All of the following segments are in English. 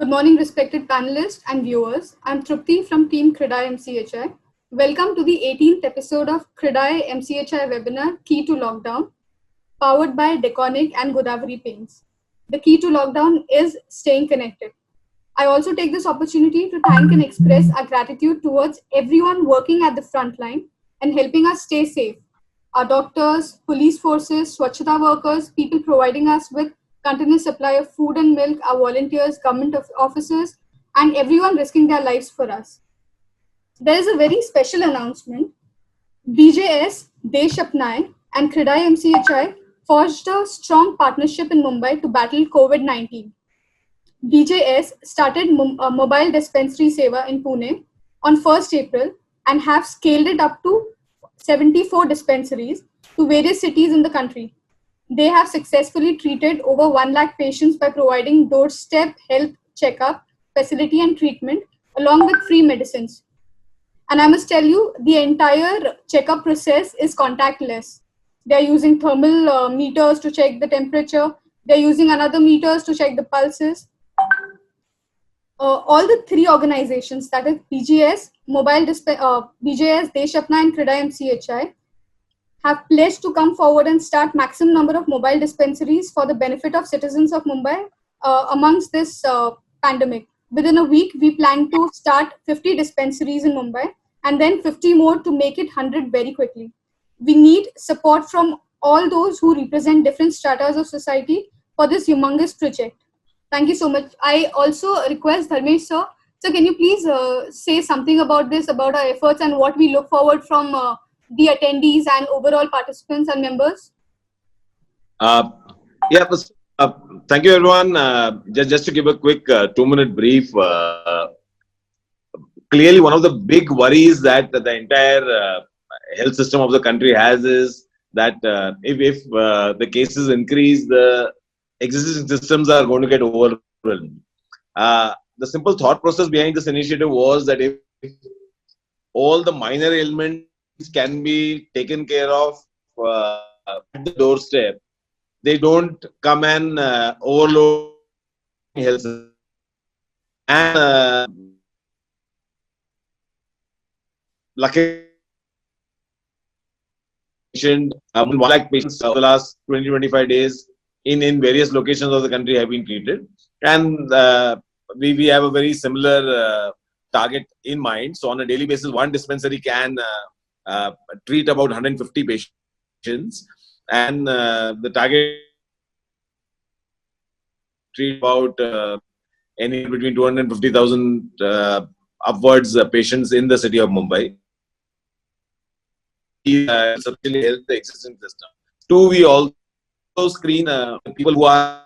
Good morning, respected panelists and viewers. I'm Trupti from Team CRIDAI MCHI. Welcome to the 18th episode of CRIDAI MCHI webinar, Key to Lockdown, powered by Deconic and Godavari Paints. The key to lockdown is staying connected. I also take this opportunity to thank and express our gratitude towards everyone working at the front line and helping us stay safe. Our doctors, police forces, Swachhata workers, people providing us with continuous supply of food and milk, our volunteers, government officers, and everyone risking their lives for us. There is a very special announcement. BJS, Desh Apnaye, and CRIDAI MCHI forged a strong partnership in Mumbai to battle COVID-19. BJS started mobile dispensary seva in Pune on 1st April and have scaled it up to 74 dispensaries to various cities in the country. They have successfully treated over 1 lakh patients by providing doorstep health checkup, facility and treatment along with free medicines. And I must tell you, the entire checkup process is contactless. They're using thermal meters to check the temperature. They're using another meters to check the pulses. All the three organizations, that is BJS, BJS, Desh Apnaye and CRIDAI MCHI, have pledged to come forward and start maximum number of mobile dispensaries for the benefit of citizens of Mumbai amongst this pandemic. Within a week, we plan to start 50 dispensaries in Mumbai and then 50 more to make it 100 very quickly. We need support from all those who represent different stratas of society for this humongous project. Thank you so much. I also request Dharmesh sir. So can you please say something about this, about our efforts and what we look forward from the attendees and overall participants and members? Thank you everyone. Just to give a quick 2-minute brief. Clearly, one of the big worries that the entire health system of the country has is that if the cases increase, the existing systems are going to get overwhelmed. The simple thought process behind this initiative was that if all the minor ailments can be taken care of at the doorstep, they don't come and overload health system. And luckily, 1 lakh patients over the last 20-25 days in various locations of the country have been treated, and we have a very similar target in mind. So on a daily basis, one dispensary can treat about 150 patients, and the target treat about anywhere between 250,000 upwards patients in the city of Mumbai. Substantially help the existing system. Two, we also screen people who are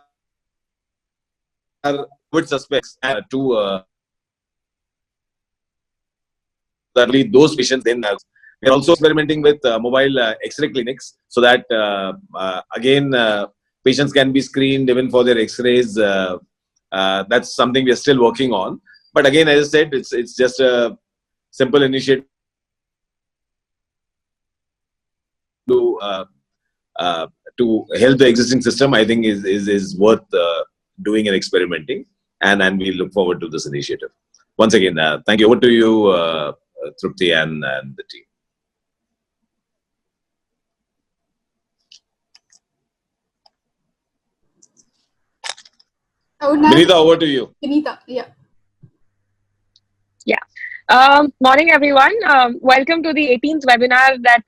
COVID suspects to those patients. Then we are also experimenting with mobile X-ray clinics, so that again patients can be screened even for their X-rays. That's something we are still working on. But again, as I said, it's just a simple initiative to help the existing system. I think is worth doing and experimenting, and we look forward to this initiative. Once again, thank you. Over to you, Trupti and the team. Vinita, over to you. Vinita, yeah. Morning, everyone. Welcome to the 18th webinar that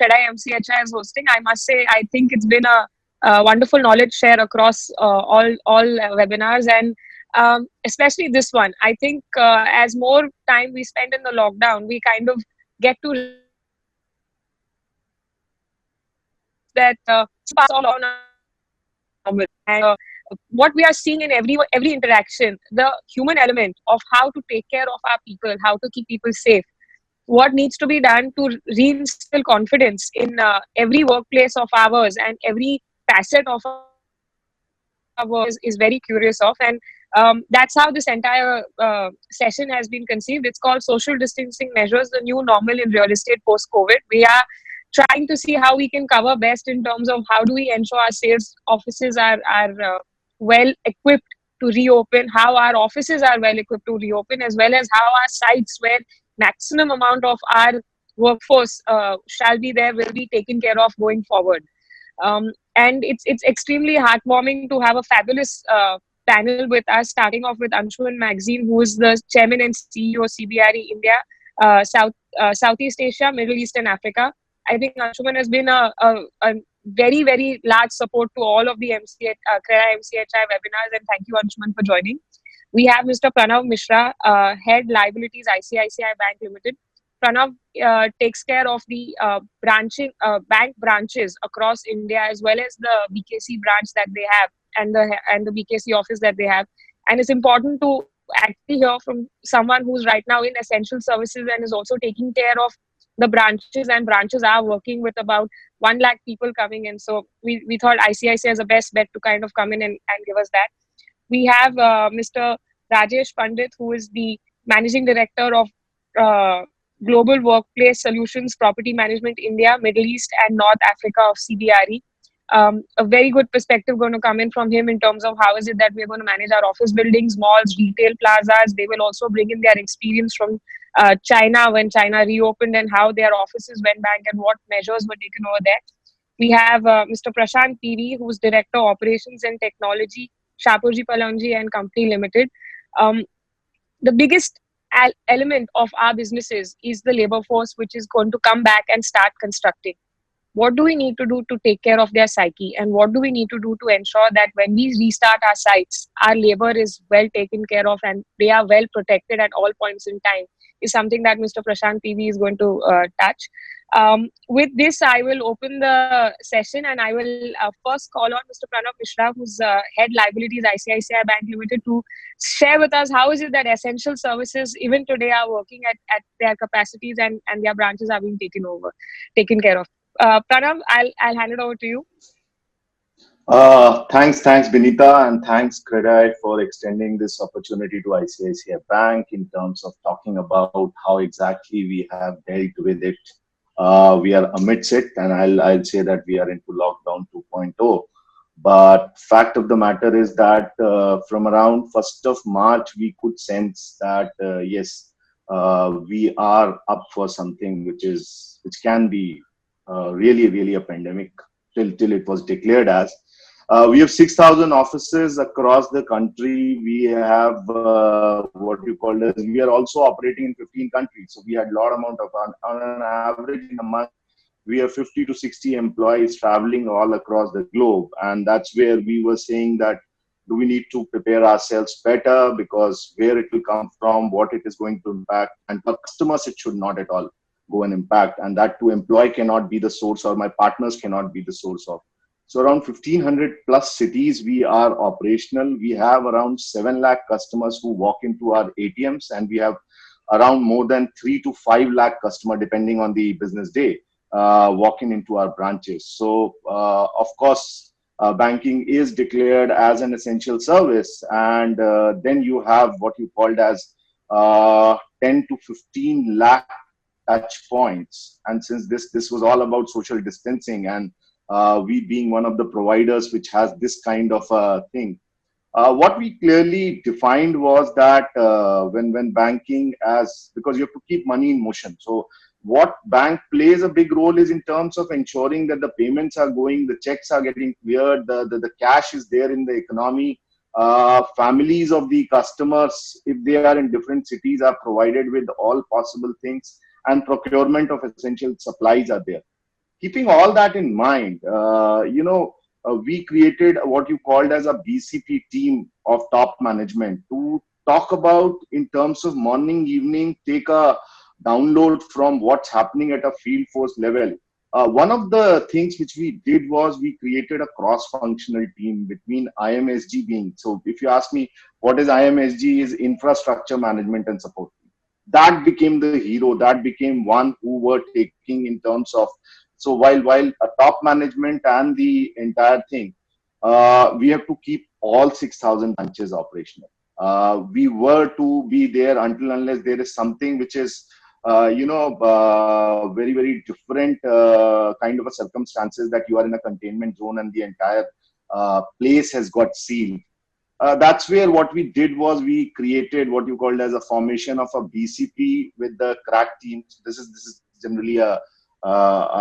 CRIDAI MCHI is hosting. I must say, I think it's been a wonderful knowledge share across all webinars, and especially this one. I think as more time we spend in the lockdown, we kind of get to that pass all on normal. And what we are seeing in every interaction, the human element of how to take care of our people, how to keep people safe, what needs to be done to reinstill confidence in every workplace of ours and every facet of our work is very curious of. And that's how this entire session has been conceived. It's called Social Distancing Measures, the New Normal in Real Estate Post-COVID. We are trying to see how we can cover best in terms of how do we ensure our sales offices are well equipped to reopen, how our offices are well equipped to reopen, as well as how our sites where maximum amount of our workforce shall be there will be taken care of going forward. And it's extremely heartwarming to have a fabulous panel with us, starting off with Anshuman Magazine, who is the chairman and CEO of CBRE India, Southeast Asia, Middle East, and Africa. I think Anshuman has been a very, very large support to all of the CREDAI MCHI webinars, and thank you, Anshuman, for joining. We have Mr. Pranav Mishra, Head Liabilities, ICICI Bank Limited. Pranav takes care of the bank branches across India, as well as the BKC branch that they have, and the BKC office that they have. And it's important to actually hear from someone who's right now in essential services and is also taking care of the branches, and branches are working with about 1 lakh people coming in. So we thought ICICI is the best bet to kind of come in and give us that. We have Mr. Rajesh Pandit, who is the Managing Director of Global Workplace Solutions Property Management India, Middle East and North Africa of CBRE. A very good perspective going to come in from him in terms of how is it that we're going to manage our office buildings, malls, retail plazas. They will also bring in their experience from China, when China reopened, and how their offices went back and what measures were taken over there. We have Mr. Prashant PV, who's Director Operations and Technology, Shapoorji Pallonji and Company Limited. The biggest element of our businesses is the labor force, which is going to come back and start constructing. What do we need to do to take care of their psyche, and what do we need to do to ensure that when we restart our sites, our labor is well taken care of and they are well protected at all points in time, is something that Mr. Prashant PV is going to touch. With this, I will open the session, and I will first call on Mr. Pranav Mishra, who's Head Liabilities, ICICI Bank Limited, to share with us how is it that essential services even today are working at their capacities, and their branches are being taken care of. Pranav, I'll hand it over to you. Thanks, Binita, and thanks, CREDAI, for extending this opportunity to ICICI Bank in terms of talking about how exactly we have dealt with it. We are amidst it, and I'll say that we are into lockdown 2.0. But fact of the matter is that from around 1st of March, we could sense that yes, we are up for something which can be really a pandemic till it was declared as. We have 6,000 offices across the country. We have what you call as, we are also operating in 15 countries. So we had a lot amount of, on an average in a month, we have 50 to 60 employees traveling all across the globe. And that's where we were saying that, do we need to prepare ourselves better, because where it will come from, what it is going to impact, and for customers, it should not at all go and impact. And that to employee cannot be the source, or my partners cannot be the source of. So around 1,500 plus cities we are operational. We have around 7 lakh customers who walk into our ATMs, and we have around more than 3 to 5 lakh customer, depending on the business day, walking into our branches. So of course, banking is declared as an essential service, and then you have what you called as 10 to 15 lakh touch points. And since this was all about social distancing, and we being one of the providers which has this kind of thing, what we clearly defined was that when banking, as because you have to keep money in motion. So what bank plays a big role is in terms of ensuring that the payments are going, the checks are getting cleared, the cash is there in the economy. Families of the customers, if they are in different cities, are provided with all possible things, and procurement of essential supplies are there. Keeping all that in mind, we created what you called as a BCP team of top management to talk about in terms of morning, evening, take a download from what's happening at a field force level. One of the things which we did was we created a cross-functional team between IMSG being. So if you ask me, what is IMSG? Is infrastructure management and support. That became the hero. That became one who were taking in terms of, so while a top management and the entire thing, we have to keep all 6,000 branches operational. We were to be there until unless there is something which is, very different kind of a circumstances, that you are in a containment zone and the entire place has got sealed. That's where what we did was we created what you called as a formation of a BCP with the crack team. This is generally a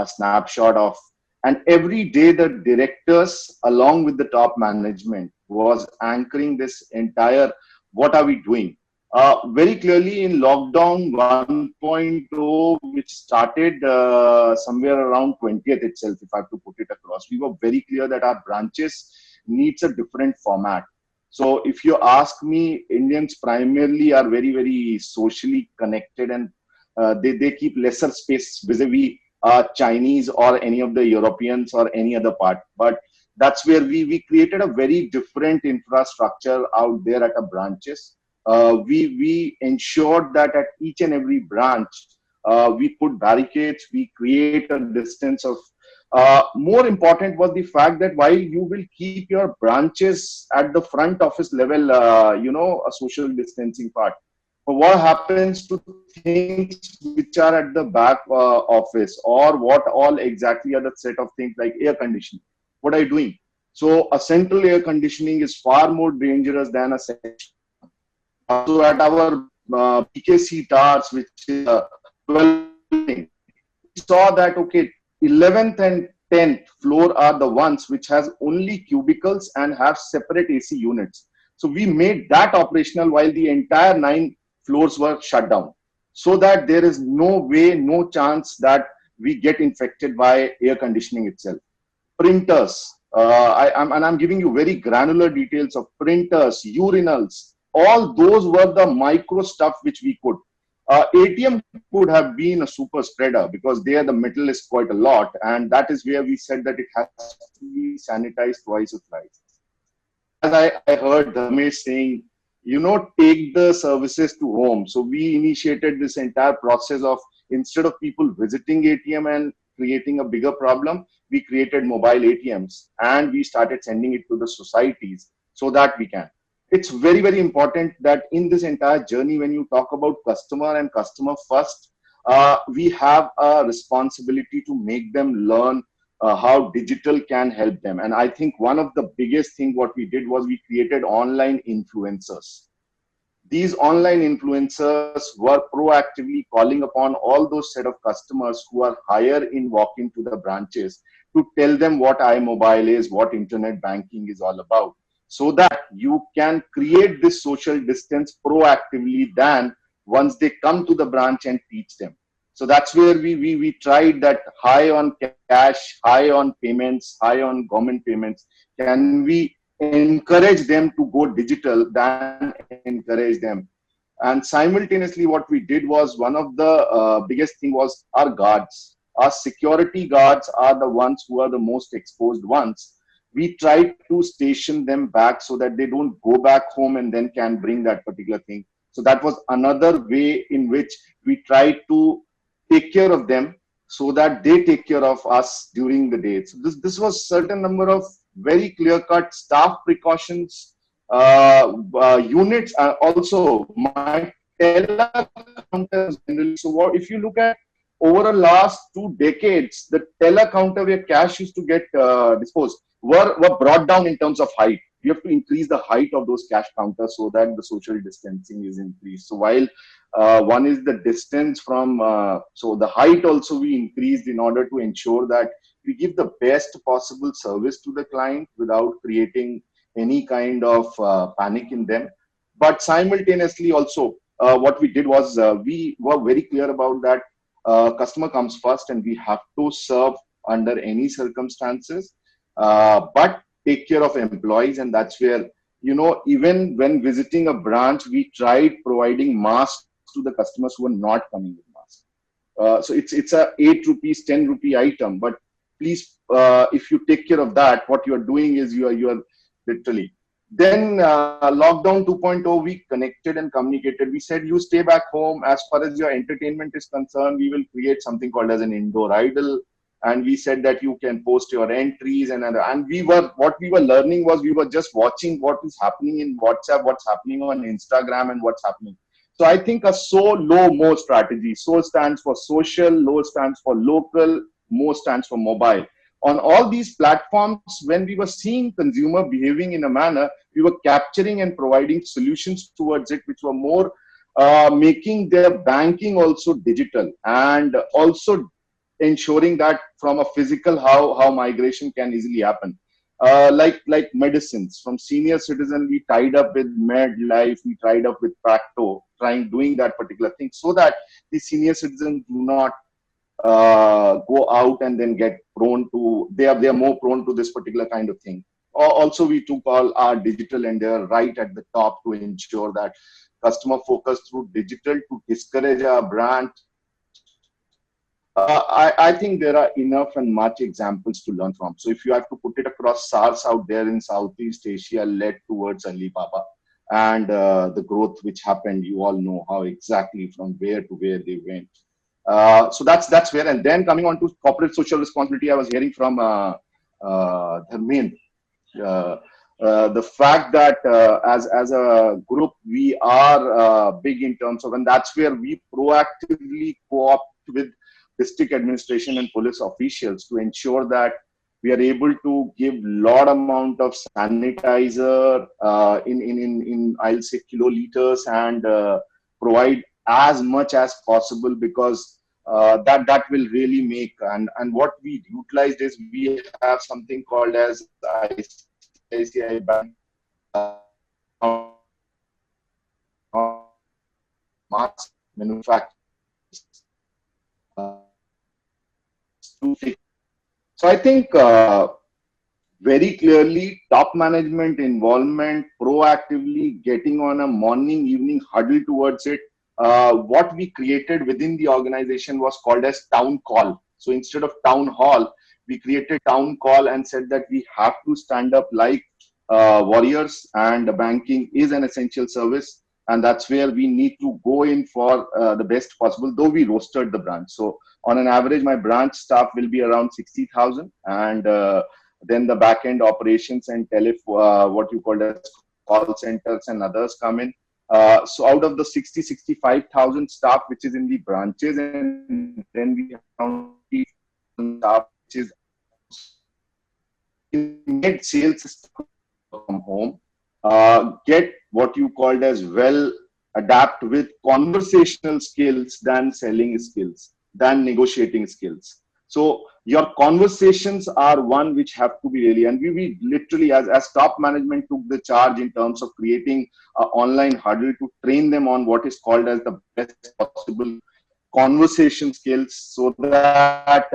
snapshot of, and every day the directors along with the top management was anchoring this entire what are we doing. Very clearly in lockdown 1.0, which started somewhere around 20th itself, if I have to put it across, we were very clear that our branches needs a different format. So if you ask me, Indians primarily are very, very socially connected, and they keep lesser space vis-a-vis Chinese or any of the Europeans or any other part. But that's where we created a very different infrastructure out there at our branches. We ensured that at each and every branch, we put barricades, we create a distance of more important was the fact that while you will keep your branches at the front office level, a social distancing part. But what happens to things which are at the back office, or what all exactly are the set of things like air conditioning? What are you doing? So a central air conditioning is far more dangerous than a section. So at our PKC towers, which is 12, we saw that, okay, 11th and 10th floor are the ones which has only cubicles and have separate AC units. So we made that operational while the entire 9 floors were shut down, so that there is no way, no chance that we get infected by air conditioning itself. Printers, I'm giving you very granular details of printers, urinals, all those were the micro stuff which we could. ATM could have been a super spreader because there the metal is quite a lot, and that is where we said that it has to be sanitized twice or thrice. As I heard Dharmesh saying, take the services to home. So we initiated this entire process of, instead of people visiting ATM and creating a bigger problem, we created mobile ATMs and we started sending it to the societies so that we can. It's very, very important that in this entire journey, when you talk about customer and customer first, we have a responsibility to make them learn how digital can help them. And I think one of the biggest thing what we did was we created online influencers. These online influencers were proactively calling upon all those set of customers who are higher in walking to the branches to tell them what iMobile is, what internet banking is all about, so that you can create this social distance proactively than once they come to the branch and teach them. So that's where we tried that high on cash, high on payments, high on government payments. Can we encourage them to go digital than encourage them? And simultaneously, what we did was, one of the biggest thing was our guards. Our security guards are the ones who are the most exposed ones. We tried to station them back so that they don't go back home and then can bring that particular thing. So that was another way in which we tried to take care of them so that they take care of us during the day. So this was certain number of very clear-cut staff precautions, units. Also, my teller counters generally. So what, if you look at over the last 2 decades, the teller counter where cash used to get disposed were brought down in terms of height. You have to increase the height of those cash counters so that the social distancing is increased. So while one is the distance from, so the height also we increased in order to ensure that we give the best possible service to the client without creating any kind of panic in them. But simultaneously also, what we did was we were very clear about that customer comes first and we have to serve under any circumstances. But take care of employees, and that's where, even when visiting a branch, we tried providing masks to the customers who are not coming with masks. So it's a 8 rupees, 10 rupee item, but please, if you take care of that, what you are doing is you are literally. Then lockdown 2.0, we connected and communicated. We said, you stay back home. As far as your entertainment is concerned, we will create something called as an indoor idol. And we said that you can post your entries, and what we were learning was we were just watching what is happening in WhatsApp, what's happening on Instagram, and what's happening. So I think a so, low, mo strategy. So stands for social, low stands for local, mo stands for mobile. on all these platforms, when we were seeing consumer behaving in a manner, we were capturing and providing solutions towards it, which were more making their banking also digital, and also ensuring that from a physical how migration can easily happen. Like medicines from senior citizen, we tied up with MedLife, we tied up with Practo, doing that particular thing, so that the senior citizens do not go out and then get prone to, they are more prone to this particular kind of thing. Also, we took all our digital and they're right at the top to ensure that customer focus through digital to discourage our brand. I think there are enough and much examples to learn from. So if you have to put it across, SARS out there in Southeast Asia led towards Alibaba, and the growth which happened, you all know how exactly from where to where they went. So that's where. And then coming on to corporate social responsibility, I was hearing from Dharmendra, the fact that as a group, we are big in terms of, and that's where we proactively co-opt with district administration and police officials to ensure that we are able to give lot amount of sanitizer in I'll say kiloliters, and provide as much as possible, because that will really make, and what we utilized is we have something called as ICICI Bank mask manufacturers. So I think very clearly top management involvement, proactively getting on a morning evening huddle towards it. What we created within the organization was called as town call. So instead of town hall, we created town call and said that we have to stand up like warriors, and banking is an essential service, and that's where we need to go in for the best possible, though we rostered the branch. So on an average, my branch staff will be around 60,000, and then the back-end operations and what you call as call centers and others come in. So out of the 65,000 staff which is in the branches, and then we have staff which is made sales from home, get what you called as well adapt with conversational skills than selling skills, than negotiating skills. So your conversations are one which have to be really, and we literally as top management took the charge in terms of creating an online huddle to train them on what is called as the best possible conversation skills, so that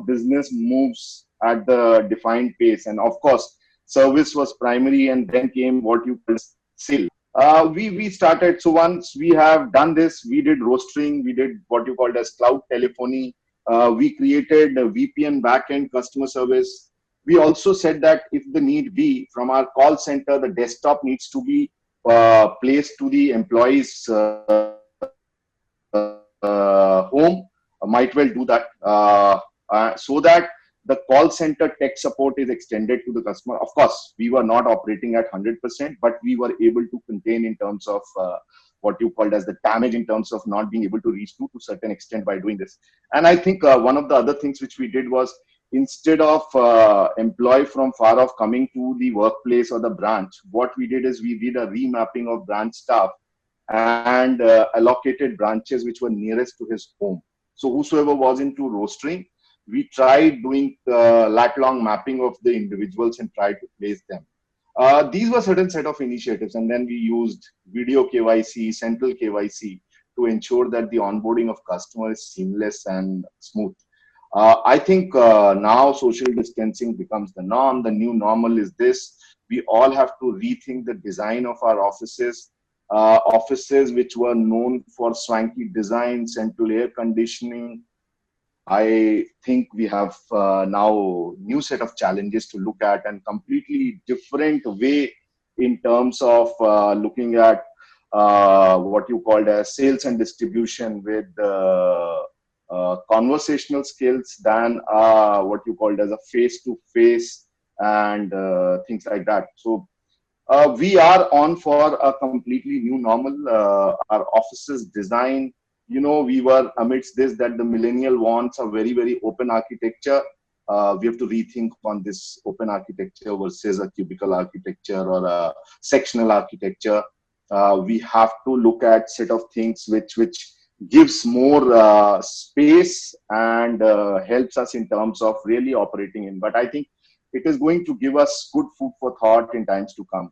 business moves at the defined pace. And of course, service was primary, and then came what you call sale. We started, so once we have done this, we did rostering, we did what you called as cloud telephony, we created a VPN backend customer service. We also said that if the need be, from our call center, the desktop needs to be placed to the employees' home, might well do that, so that the call center tech support is extended to the customer. Of course, we were not operating at 100%, but we were able to contain in terms of what you called as the damage in terms of not being able to reach to a certain extent by doing this. And I think one of the other things which we did was, instead of employee from far off coming to the workplace or the branch, what we did is we did a remapping of branch staff and allocated branches which were nearest to his home. So whosoever was into rostering, we tried doing lat-long mapping of the individuals and tried to place them. These were certain set of initiatives, and then we used video KYC, central KYC to ensure that the onboarding of customer is seamless and smooth. I think now social distancing becomes the norm. The new normal is this. We all have to rethink the design of our offices. Offices which were known for swanky design, central air conditioning. I think we have now new set of challenges to look at, and completely different way in terms of looking at what you called as sales and distribution with conversational skills than what you called as a face-to-face and things like that. So we are on for a completely new normal. Our offices design, we were amidst this, that the millennial wants a very, very open architecture. we have to rethink on this open architecture versus a cubicle architecture or a sectional architecture. We have to look at set of things which gives more space and helps us in terms of really operating in. But I think it is going to give us good food for thought in times to come.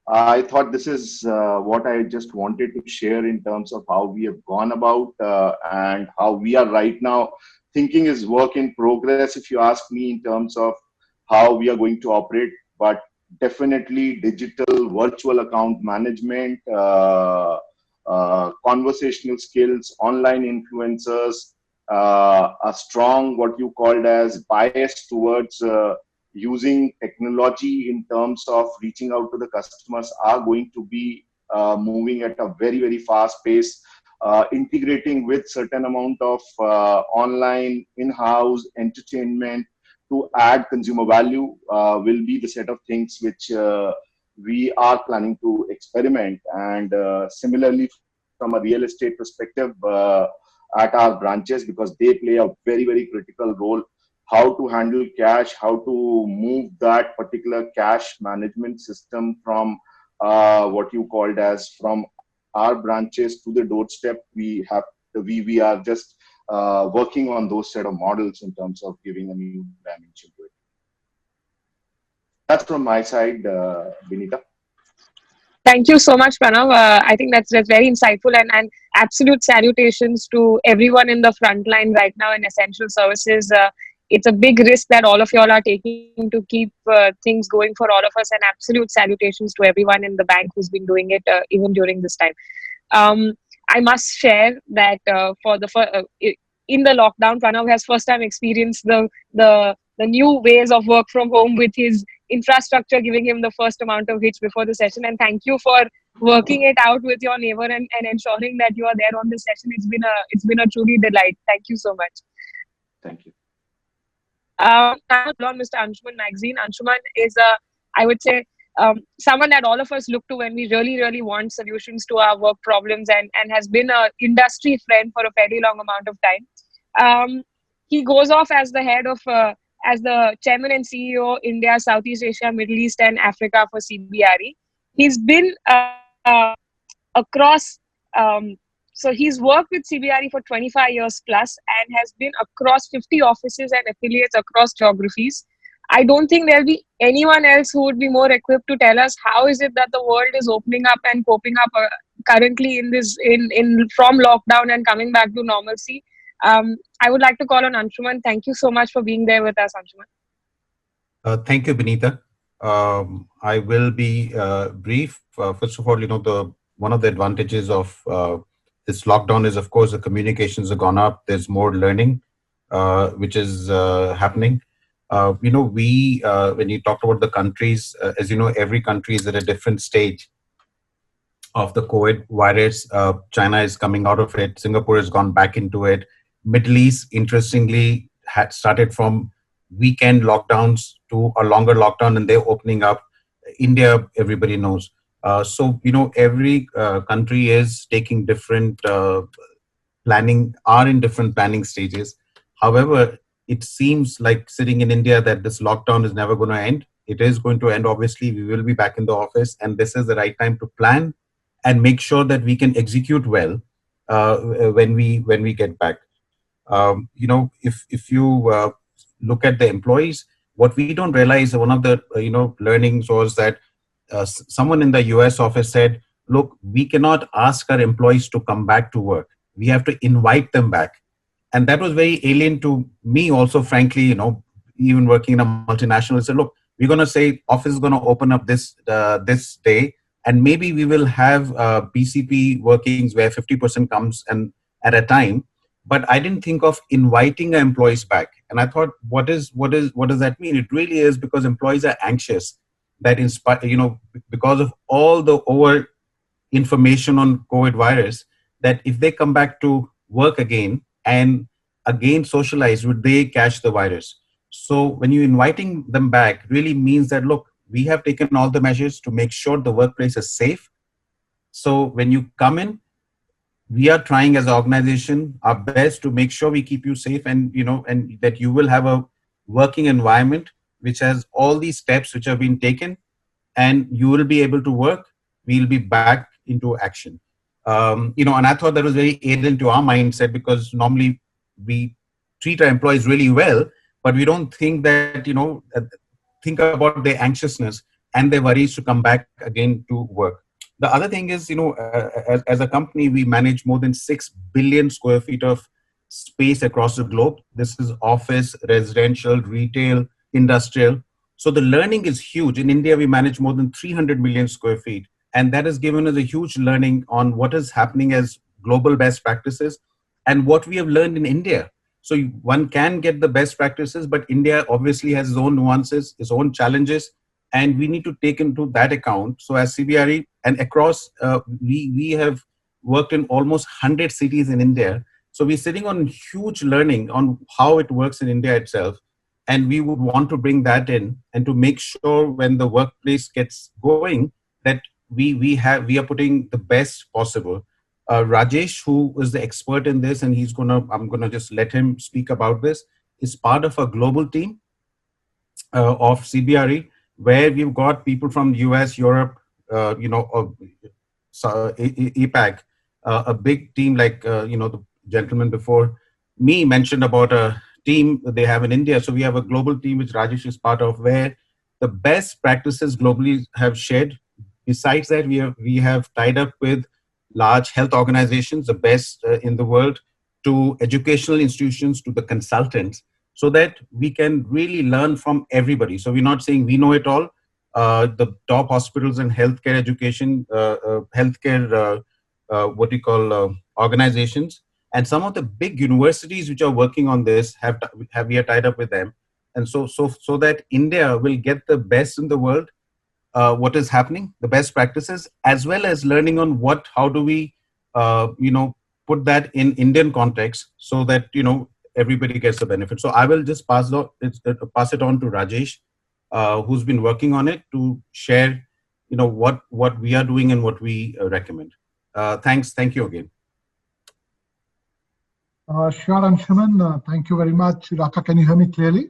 I thought this is what I just wanted to share in terms of how we have gone about and how we are right now. Thinking is work in progress, if you ask me, in terms of how we are going to operate. But definitely digital virtual account management, conversational skills, online influencers, a strong what you called as bias towards using technology in terms of reaching out to the customers are going to be moving at a very, very fast pace. Integrating with certain amount of online in-house entertainment to add consumer value will be the set of things which we are planning to experiment. And similarly, from a real estate perspective, at our branches, because they play a very, very critical role, how to handle cash, how to move that particular cash management system from what you called as from our branches to the doorstep. We are just working on those set of models in terms of giving a new dimension to it. That's from my side, Vinita. Thank you so much, Pranav. I think that's very insightful, and absolute salutations to everyone in the front line right now in essential services. It's a big risk that all of y'all are taking to keep things going for all of us, and absolute salutations to everyone in the bank who's been doing it even during this time. I must share that in the lockdown, Pranav has first time experienced the new ways of work from home, with his infrastructure giving him the first amount of hits before the session. And thank you for working it out with your neighbor and ensuring that you are there on the session. It's been a truly delight. Thank you so much. Thank you. On Mr. Anshuman Magazine. Anshuman is I would say, someone that all of us look to when we really, really want solutions to our work problems, and has been an industry friend for a fairly long amount of time. He goes off as the head of, as the chairman and CEO, India, Southeast Asia, Middle East and Africa for CBRE. He's been across, so he's worked with CBRE for 25 years plus and has been across 50 offices and affiliates across geographies. I don't think there'll be anyone else who would be more equipped to tell us how is it that the world is opening up and coping up currently from lockdown and coming back to normalcy. I would like to call on Anshuman. Thank you so much for being there with us, Anshuman. Thank you, Benita. I will be brief. First of all, one of the advantages of this lockdown is, of course, the communications have gone up. There's more learning, which is happening. When you talked about the countries, as you know, every country is at a different stage of the COVID virus. China is coming out of it. Singapore has gone back into it. Middle East, interestingly, had started from weekend lockdowns to a longer lockdown, and they're opening up. India, everybody knows. Every country is taking different planning, are in different planning stages. However, it seems like sitting in India that this lockdown is never going to end. It is going to end, obviously. We will be back in the office, and this is the right time to plan and make sure that we can execute well when we get back. If you look at the employees, what we don't realize, one of the learnings was that someone in the US office said, look, we cannot ask our employees to come back to work. We have to invite them back. And that was very alien to me also, frankly, even working in a multinational. I said, look, we're going to say office is going to open up this day, and maybe we will have BCP workings where 50% comes and at a time. But I didn't think of inviting our employees back. And I thought, what does that mean? It really is because employees are anxious that because of all the over information on COVID virus, that if they come back to work again and again socialize, would they catch the virus? So when you're inviting them back, really means that, look, we have taken all the measures to make sure the workplace is safe. So when you come in, we are trying as an organization our best to make sure we keep you safe, and and that you will have a working environment which has all these steps which have been taken, and you will be able to work. We'll be back into action. And I thought that was very alien to our mindset, because normally we treat our employees really well, but we don't think that, think about their anxiousness and their worries to come back again to work. The other thing is, as a company, we manage more than 6 billion square feet of space across the globe. This is office, residential, retail, industrial. So the learning is huge. In India, we manage more than 300 million square feet. And that has given us a huge learning on what is happening as global best practices and what we have learned in India. So one can get the best practices, but India obviously has its own nuances, its own challenges, and we need to take into that account. So as CBRE and across, we have worked in almost 100 cities in India. So we're sitting on huge learning on how it works in India itself. And we would want to bring that in and to make sure when the workplace gets going that we are putting the best possible. Rajesh, who is the expert in this, and I'm gonna just let him speak about this, is part of a global team of CBRE, where we've got people from US, Europe, APAC, a big team like the gentleman before me mentioned about a team they have in India. So we have a global team which Rajesh is part of, where the best practices globally have shared. Besides that, we have tied up with large health organizations, the best in the world, to educational institutions, to the consultants, so that we can really learn from everybody. So we're not saying we know it all. The top hospitals and healthcare education, organizations, and some of the big universities which are working on this we are tied up with them, and so that India will get the best in the world. What is happening, the best practices, as well as learning on how do we, put that in Indian context, so that everybody gets the benefit. So I will just pass it on to Rajesh, who's been working on it, to share, what we are doing and what we recommend. Thanks. Thank you again. Sure, Anshuman. Thank you very much. Raka, can you hear me clearly?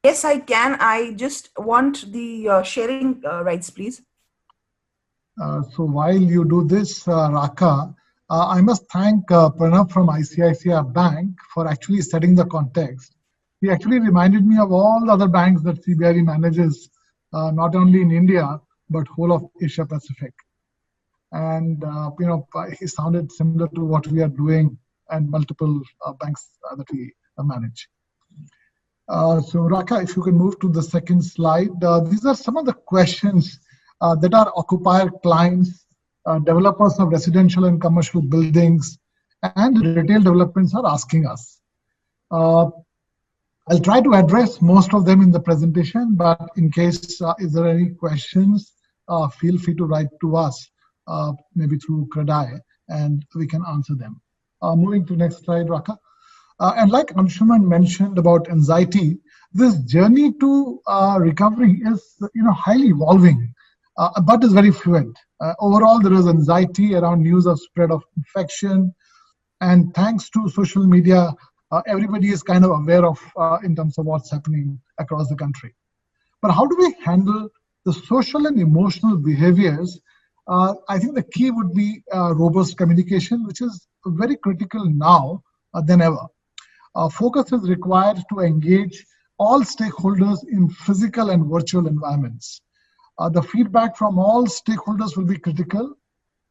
Yes, I can. I just want the sharing rights, please. So while you do this, Raka, I must thank Pranav from ICICI Bank for actually setting the context. He actually reminded me of all the other banks that CBRE manages, not only in India, but whole of Asia Pacific. And, he sounded similar to what we are doing and multiple banks that we manage. So Raka, if you can move to the second slide. These are some of the questions that our occupier clients, developers of residential and commercial buildings, and retail developments are asking us. I'll try to address most of them in the presentation, but in case if there are any questions, feel free to write to us, maybe through CREDAI, and we can answer them. Moving to next slide, Raka. And like Anshuman mentioned about anxiety, this journey to recovery is highly evolving, but is very fluid. Overall, there is anxiety around news of spread of infection, and thanks to social media, everybody is kind of aware of in terms of what's happening across the country. But how do we handle the social and emotional behaviors? I think the key would be robust communication, which is very critical now than ever. Focus is required to engage all stakeholders in physical and virtual environments. The feedback from all stakeholders will be critical,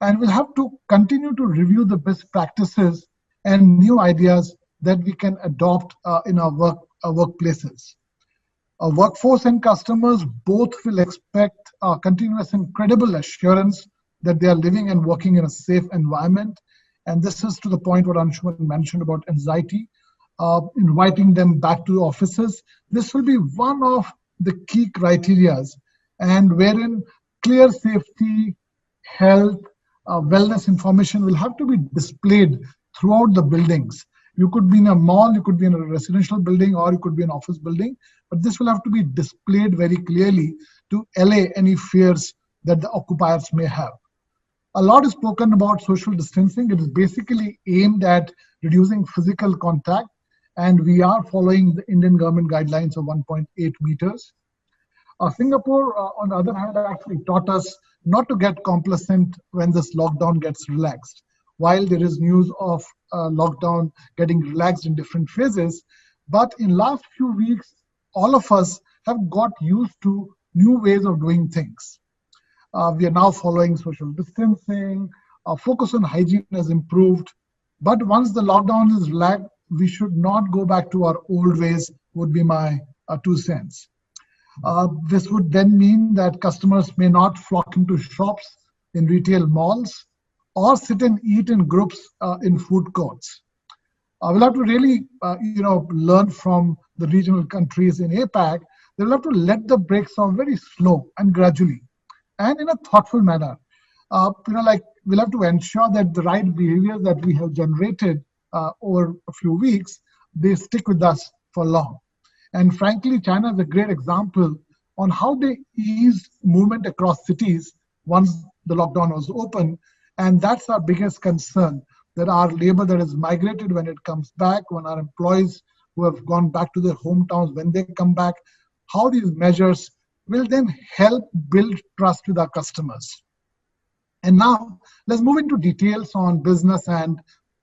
and we'll have to continue to review the best practices and new ideas that we can adopt in our workplaces. Our workforce and customers both will expect continuous and credible assurance that they are living and working in a safe environment. And this is to the point what Anshuman mentioned about anxiety, inviting them back to offices. This will be one of the key criterias, and wherein clear safety, health, wellness information will have to be displayed throughout the buildings. You could be in a mall, you could be in a residential building, or you could be in an office building, but this will have to be displayed very clearly to allay any fears that the occupiers may have. A lot is spoken about social distancing. It is basically aimed at reducing physical contact and we are following the Indian government guidelines of 1.8 meters. Singapore, on the other hand, actually taught us not to get complacent when this lockdown gets relaxed. While there is news of lockdown getting relaxed in different phases, but in last few weeks, all of us have got used to new ways of doing things. We are now following social distancing, our focus on hygiene has improved, but once the lockdown is relaxed, we should not go back to our old ways, would be my 2 cents. This would then mean that customers may not flock into shops in retail malls or sit and eat in groups in food courts. We'll have to really, learn from the regional countries in APAC. They'll have to let the brakes off very slow and gradually, and in a thoughtful manner. We'll have to ensure that the right behaviors that we have generated over a few weeks, they stick with us for long. And frankly, China is a great example on how they eased movement across cities once the lockdown was open. And that's our biggest concern, that our labor that is migrated, when it comes back, when our employees who have gone back to their hometowns, when they come back, how these measures will then help build trust with our customers. And now let's move into details on business and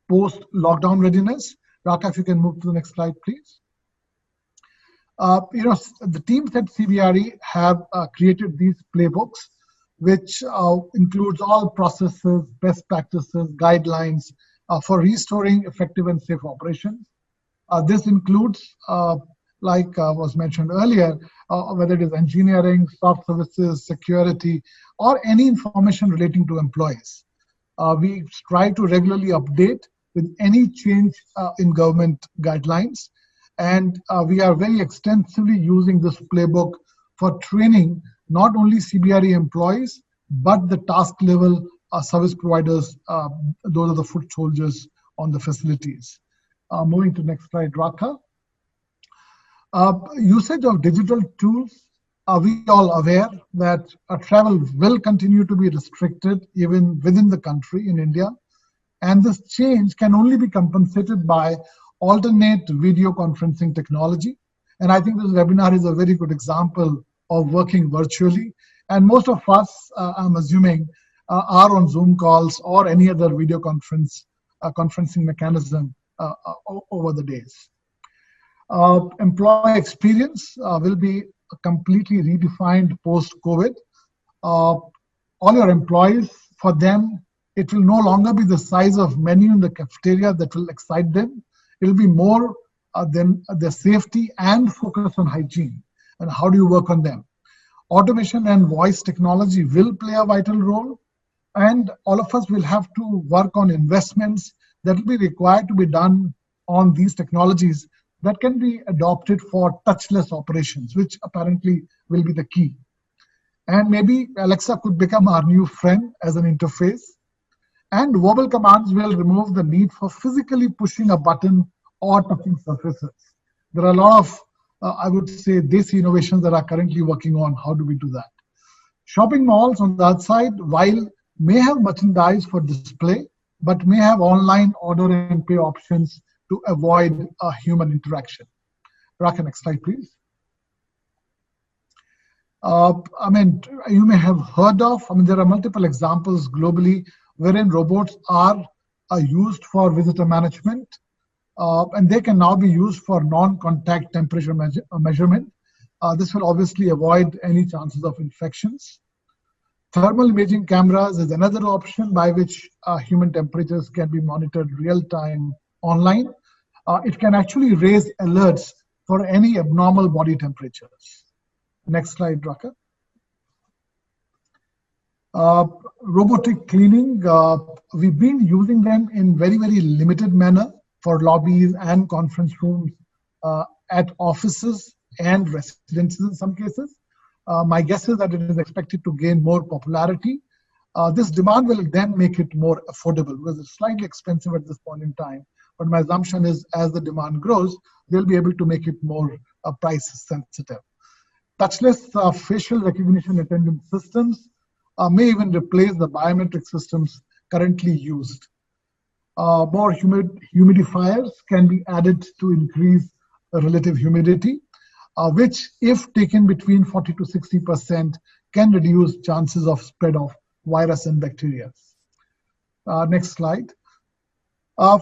post-lockdown readiness. Raka, if you can move to the next slide, please. The teams at CBRE have created these playbooks, which includes all processes, best practices, guidelines for restoring effective and safe operations. This includes, like was mentioned earlier, whether it is engineering, soft services, security, or any information relating to employees. We try to regularly update with any change in government guidelines. And we are very extensively using this playbook for training not only CBRE employees, but the task level service providers, those are the foot soldiers on the facilities. Moving to next slide, Raka. Usage of digital tools, are we all aware that travel will continue to be restricted even within the country in India? And this change can only be compensated by alternate video conferencing technology. And I think this webinar is a very good example of working virtually. And most of us, I'm assuming, are on Zoom calls or any other video conferencing mechanism over the days. Employee experience will be completely redefined post-COVID. All your employees, for them, it will no longer be the size of menu in the cafeteria that will excite them. It will be more than the safety and focus on hygiene and how do you work on them. Automation and voice technology will play a vital role, and all of us will have to work on investments that will be required to be done on these technologies that can be adopted for touchless operations, which apparently will be the key. And maybe Alexa could become our new friend as an interface. And verbal commands will remove the need for physically pushing a button or touching surfaces. There are a lot of, I would say, desi innovations that are currently working on how do we do that. Shopping malls on the other side, while may have merchandise for display, but may have online order and pay options to avoid human interaction. Raka, next slide, please. You may have heard of, there are multiple examples globally wherein robots are used for visitor management, and they can now be used for non-contact temperature measurement. This will obviously avoid any chances of infections. Thermal imaging cameras is another option by which human temperatures can be monitored real-time online. It can actually raise alerts for any abnormal body temperatures. Next slide, Raka. Robotic cleaning, we've been using them in very, very limited manner for lobbies and conference rooms at offices and residences in some cases. My guess is that it is expected to gain more popularity. This demand will then make it more affordable because it's slightly expensive at this point in time. But my assumption is as the demand grows, they'll be able to make it more price sensitive. Touchless facial recognition attendance systems may even replace the biometric systems currently used. More humidifiers can be added to increase relative humidity, which, if taken between 40 to 60%, can reduce chances of spread of virus and bacteria. Next slide.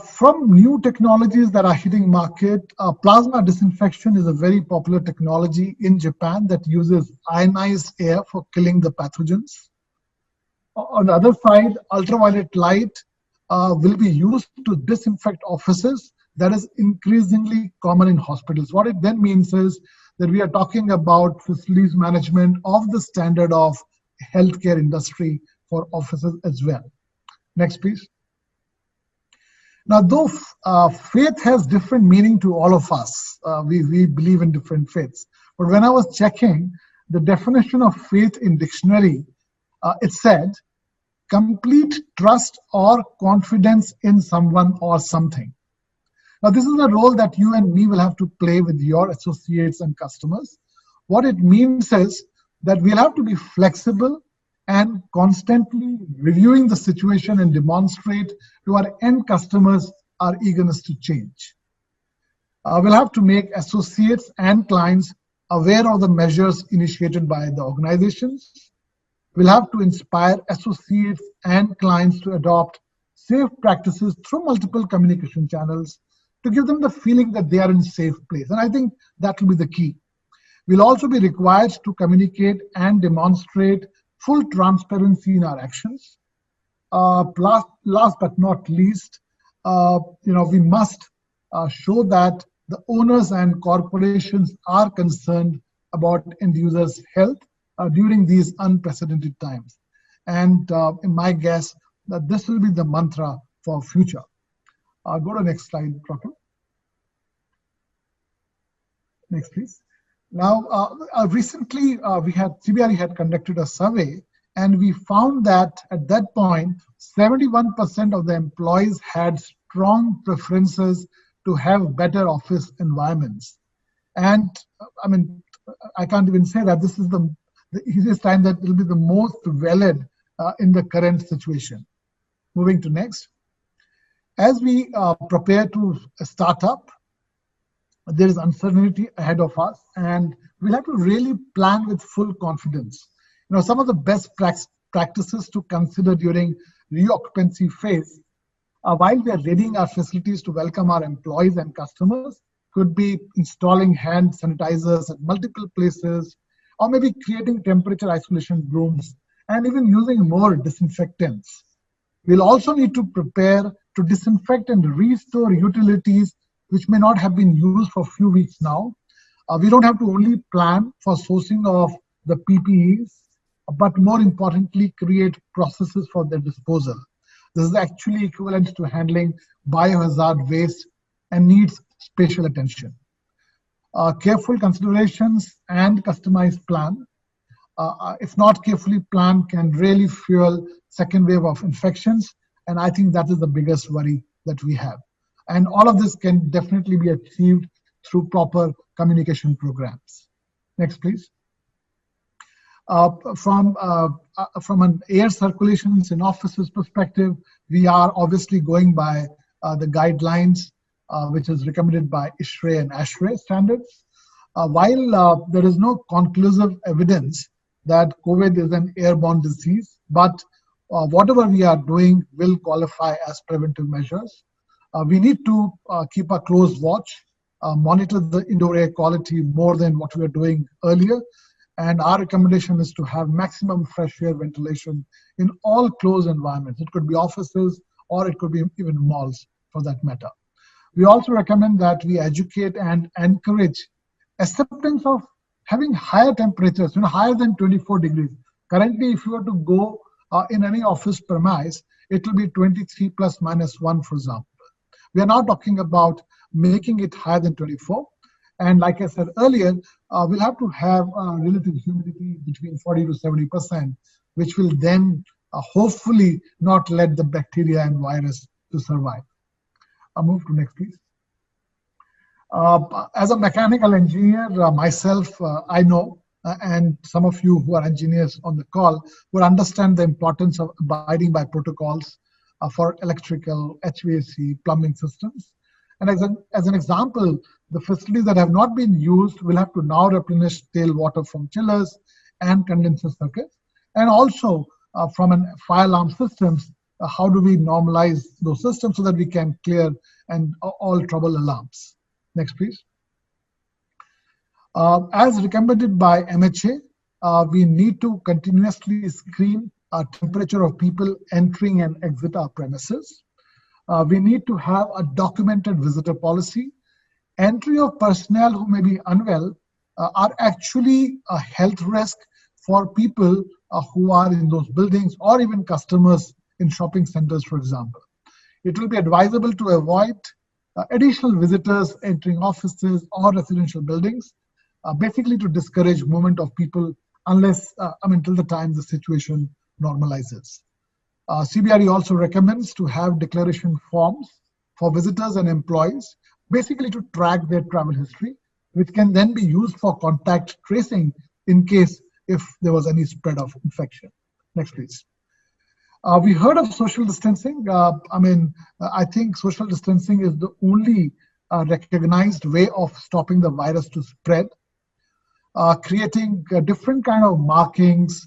From new technologies that are hitting market, plasma disinfection is a very popular technology in Japan that uses ionized air for killing the pathogens. On the other side, ultraviolet light will be used to disinfect offices. That is increasingly common in hospitals. What it then means is that we are talking about facilities management of the standard of healthcare industry for offices as well. Next, please. Now, though faith has different meaning to all of us, we believe in different faiths. But when I was checking the definition of faith in dictionary, it said, complete trust or confidence in someone or something. Now, this is a role that you and me will have to play with your associates and customers. What it means is that we'll have to be flexible and constantly reviewing the situation and demonstrate to our end customers our eagerness to change. We'll have to make associates and clients aware of the measures initiated by the organizations. We'll have to inspire associates and clients to adopt safe practices through multiple communication channels to give them the feeling that they are in a safe place. And I think that will be the key. We'll also be required to communicate and demonstrate full transparency in our actions. Last but not least, we must show that the owners and corporations are concerned about end users' health during these unprecedented times. And in my guess, that this will be the mantra for future. Go to next slide, Praful. Next, please. Now, recently, CBRE had conducted a survey, and we found that at that point, 71% of the employees had strong preferences to have better office environments. And I mean, I can't even say that this is the easiest time that will be the most valid in the current situation. Moving to next. As we prepare to start up, there is uncertainty ahead of us, and we'll have to really plan with full confidence. Some of the best practices to consider during reoccupancy phase, while we are readying our facilities to welcome our employees and customers, could be installing hand sanitizers at multiple places, or maybe creating temperature isolation rooms, and even using more disinfectants. We'll also need to prepare to disinfect and restore utilities which may not have been used for a few weeks now. We don't have to only plan for sourcing of the PPEs, but more importantly, create processes for their disposal. This is actually equivalent to handling biohazard waste and needs spatial attention. Careful considerations and customized plan, if not carefully planned, can really fuel second wave of infections. And I think that is the biggest worry that we have. And all of this can definitely be achieved through proper communication programs. Next, please. From an air circulations in offices perspective, we are obviously going by the guidelines which is recommended by ISHRAE and ASHRAE standards. While there is no conclusive evidence that COVID is an airborne disease, but whatever we are doing will qualify as preventive measures. We need to keep a close watch, monitor the indoor air quality more than what we were doing earlier. And our recommendation is to have maximum fresh air ventilation in all closed environments. It could be offices, or it could be even malls for that matter. We also recommend that we educate and encourage acceptance of having higher temperatures, higher than 24 degrees. Currently, if you were to go in any office premise, it will be 23 plus minus 1, for example. We are now talking about making it higher than 24. And like I said earlier, we'll have to have relative humidity between 40 to 70%, which will then hopefully not let the bacteria and virus to survive. I'll move to next, please. As a mechanical engineer myself, I know, and some of you who are engineers on the call will understand the importance of abiding by protocols for electrical, HVAC, plumbing systems. And as an example, the facilities that have not been used will have to now replenish stale water from chillers and condenser circuits. And also from an fire alarm systems, how do we normalize those systems so that we can clear and all trouble alarms. Next, please. As recommended by MHA, we need to continuously screen temperature of people entering and exit our premises. We need to have a documented visitor policy. Entry of personnel who may be unwell are actually a health risk for people who are in those buildings or even customers in shopping centers, for example. It will be advisable to avoid additional visitors entering offices or residential buildings, basically to discourage movement of people unless, till the time the situation normalizes. CBRE also recommends to have declaration forms for visitors and employees, basically to track their travel history, which can then be used for contact tracing in case if there was any spread of infection. Next, please. We heard of social distancing. I think social distancing is the only recognized way of stopping the virus to spread. Creating different kind of markings,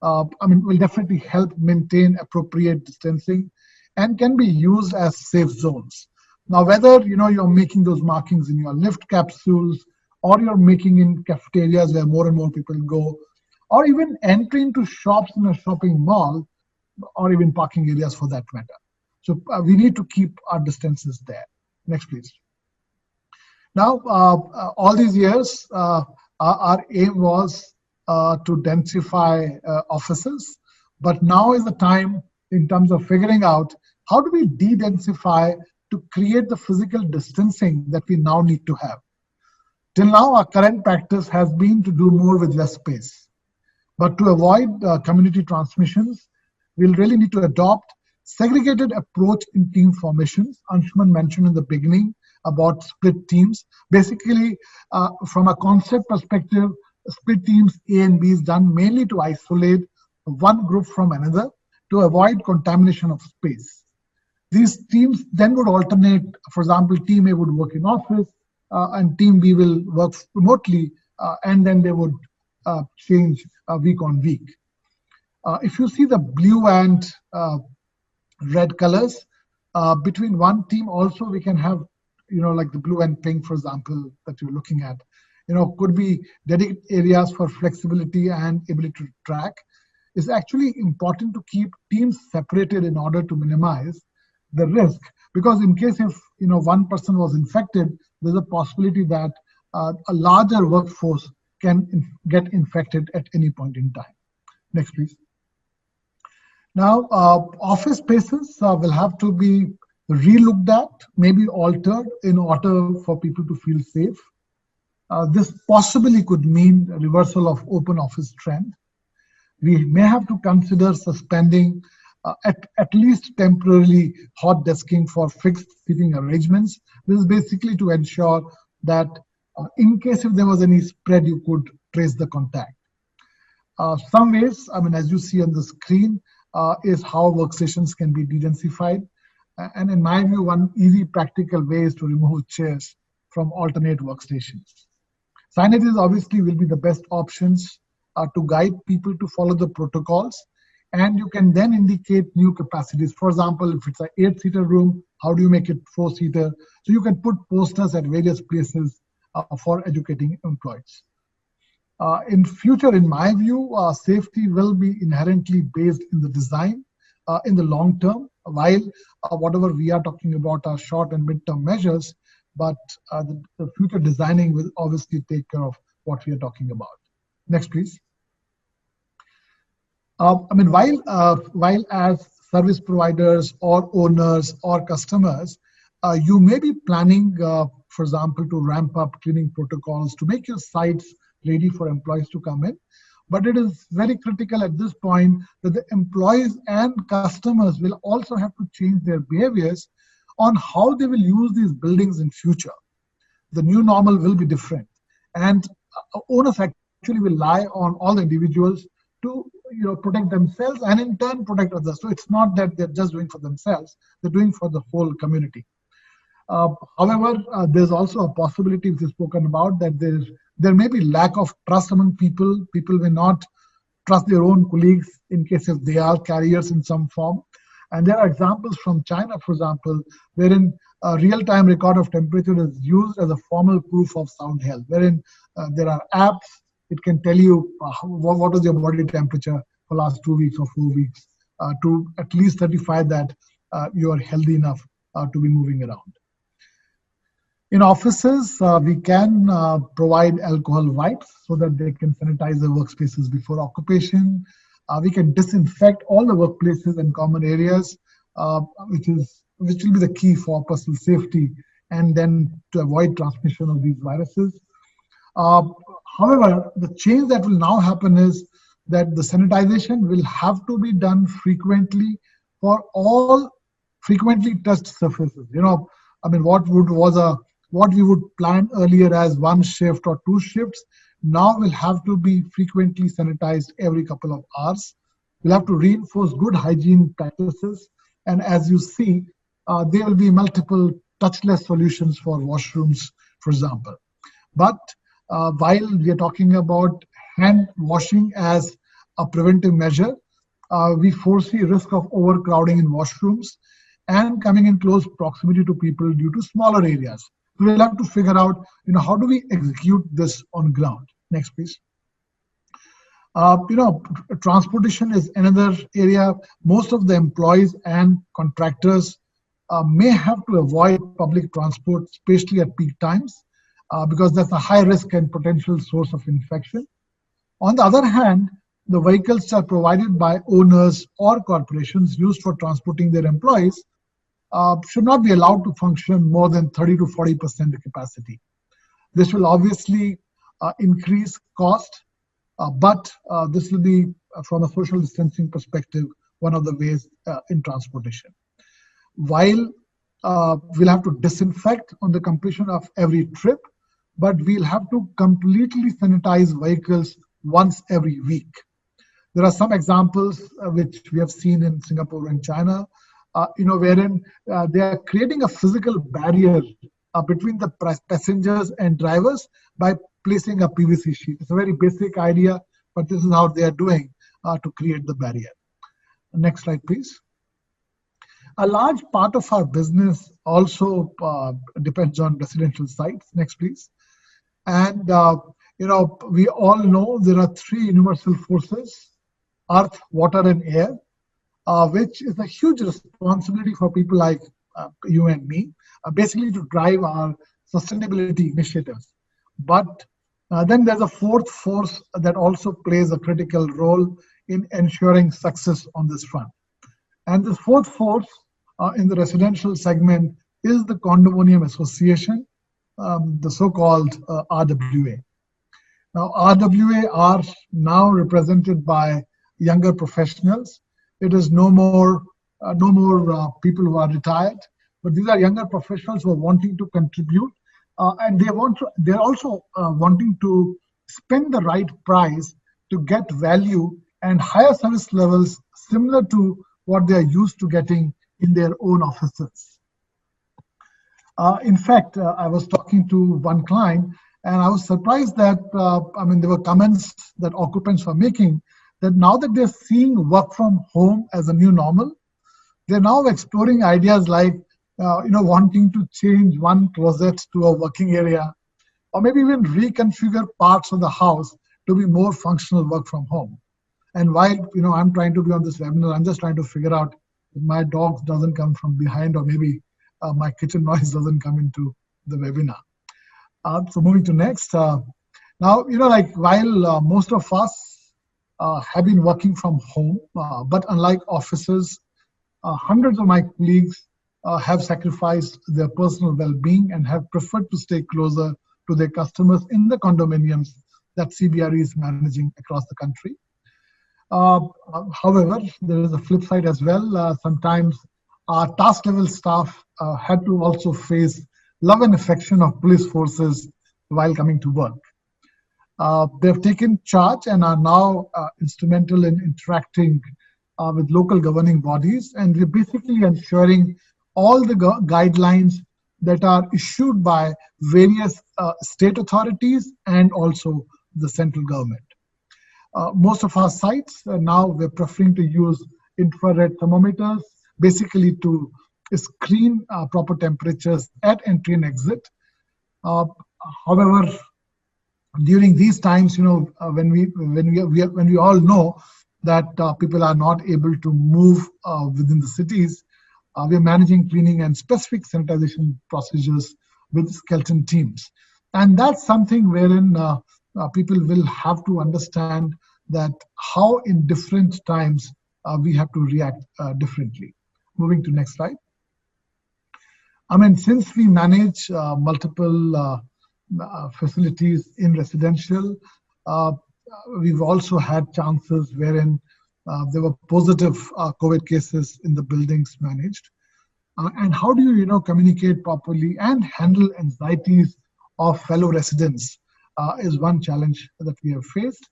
will definitely help maintain appropriate distancing and can be used as safe zones. Now, whether you're making those markings in your lift capsules or you're making in cafeterias where more and more people go, or even entering to shops in a shopping mall, or even parking areas for that matter. So we need to keep our distances there. Next, please. Now, all these years, our aim was to densify offices, but now is the time in terms of figuring out how do we de-densify to create the physical distancing that we now need to have. Till now, our current practice has been to do more with less space. But to avoid community transmissions, we'll really need to adopt segregated approach in team formations. Anshuman mentioned in the beginning about split teams. Basically, from a concept perspective, split teams A and B is done mainly to isolate one group from another to avoid contamination of space. These teams then would alternate. For example, team A would work in office and team B will work remotely, and then they would change week on week. If you see the blue and red colors, between one team also we can have, like the blue and pink, for example, that you're looking at. Could be dedicated areas for flexibility and ability to track. It's actually important to keep teams separated in order to minimize the risk, because in case if one person was infected, there's a possibility that a larger workforce can get infected at any point in time. Next, please. Now, office spaces will have to be re-looked at, maybe altered in order for people to feel safe. This possibly could mean a reversal of open office trend. We may have to consider suspending at least temporarily hot desking for fixed seating arrangements. This is basically to ensure that in case if there was any spread, you could trace the contact. Some ways, as you see on the screen, is how workstations can be de-densified. And in my view, one easy practical way is to remove chairs from alternate workstations. Signages obviously will be the best options to guide people to follow the protocols. And you can then indicate new capacities. For example, if it's an 8-seater room, how do you make it 4-seater? So you can put posters at various places for educating employees. In future, in my view, safety will be inherently based in the design in the long term, while whatever we are talking about are short and mid-term measures, but the future designing will obviously take care of what we are talking about. Next, please. While as service providers or owners or customers, you may be planning, for example, to ramp up cleaning protocols to make your sites ready for employees to come in. But it is very critical at this point that the employees and customers will also have to change their behaviors on how they will use these buildings in future. The new normal will be different, and owners actually rely on all the individuals to protect themselves and in turn protect others. So it's not that they're just doing for themselves; they're doing for the whole community. However, there's also a possibility, which is spoken about, that there may be lack of trust among people. People may not trust their own colleagues in case if they are carriers in some form. And there are examples from China, for example, wherein a real-time record of temperature is used as a formal proof of sound health, wherein there are apps. It can tell you what is your body temperature for last 2 weeks or 4 weeks to at least certify that you are healthy enough to be moving around. In offices, we can provide alcohol wipes so that they can sanitize the workspaces before occupation. We can disinfect all the workplaces and common areas, which will be the key for personal safety and then to avoid transmission of these viruses. However, the change that will now happen is that the sanitization will have to be done frequently for all frequently touched surfaces. What we would plan earlier as 1 shift or 2 shifts now will have to be frequently sanitized every couple of hours. We'll have to reinforce good hygiene practices. And as you see, there will be multiple touchless solutions for washrooms, for example. But while we are talking about hand washing as a preventive measure, we foresee risk of overcrowding in washrooms and coming in close proximity to people due to smaller areas. So we'll have to figure out, how do we execute this on ground? Next, please. Transportation is another area. Most of the employees and contractors may have to avoid public transport, especially at peak times, because that's a high risk and potential source of infection. On the other hand, the vehicles are provided by owners or corporations used for transporting their employees should not be allowed to function more than 30 to 40% capacity. This will obviously increase cost, but this will be, from a social distancing perspective, one of the ways in transportation. While we'll have to disinfect on the completion of every trip, but we'll have to completely sanitize vehicles once every week. There are some examples which we have seen in Singapore and China, wherein they are creating a physical barrier between the passengers and drivers by placing a PVC sheet. It's a very basic idea, but this is how they are doing to create the barrier. Next slide, please. A large part of our business also depends on residential sites. Next, please. And, we all know there are 3 universal forces: earth, water, and air, which is a huge responsibility for people like you and me, basically to drive our sustainability initiatives. But then there's a 4th force that also plays a critical role in ensuring success on this front. And the 4th force in the residential segment is the Condominium Association, the so-called RWA. Now, RWA are now represented by younger professionals. It is no more people who are retired, but these are younger professionals who are wanting to contribute, and they're also wanting to spend the right price to get value and higher service levels similar to what they are used to getting in their own offices. In fact, I was talking to one client, and I was surprised that, there were comments that occupants were making that now that they're seeing work from home as a new normal, they're now exploring ideas like, wanting to change one closet to a working area, or maybe even reconfigure parts of the house to be more functional work from home. And while, I'm trying to be on this webinar, I'm just trying to figure out if my dog doesn't come from behind, or maybe my kitchen noise doesn't come into the webinar. So moving to next. Now, while most of us have been working from home, but unlike offices, hundreds of my colleagues have sacrificed their personal well-being and have preferred to stay closer to their customers in the condominiums that CBRE is managing across the country. However, there is a flip side as well. Sometimes our task level staff had to also face love and affection of police forces while coming to work. They've taken charge and are now instrumental in interacting with local governing bodies, and we're basically ensuring all the guidelines that are issued by various state authorities and also the central government. Most of our sites now we're preferring to use infrared thermometers, basically to screen proper temperatures at entry and exit. However, during these times, when we all know that people are not able to move within the cities, we are managing cleaning and specific sanitization procedures with skeleton teams, and that's something wherein people will have to understand that how in different times we have to react differently. Moving to next slide. I mean, since we manage multiple facilities in residential, we've also had chances wherein there were positive COVID cases in the buildings managed. And how do you, communicate properly and handle anxieties of fellow residents is one challenge that we have faced.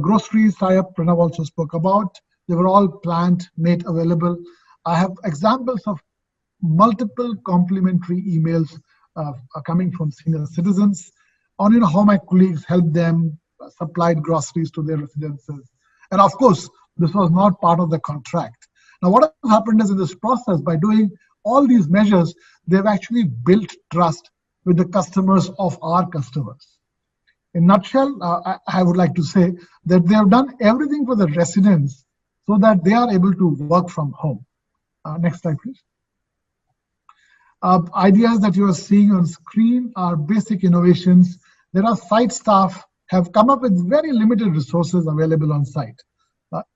Groceries tie-up, Pranav also spoke about. They were all planned, made available. I have examples of multiple complimentary emails coming from senior citizens on how my colleagues helped them, supplied groceries to their residences. And of course, this was not part of the contract. Now, what has happened is in this process, by doing all these measures, they've actually built trust with the customers of our customers. In a nutshell, I would like to say that they have done everything for the residents so that they are able to work from home. Next slide, please. Ideas that you are seeing on screen are basic innovations. There are site staff have come up with very limited resources available on site.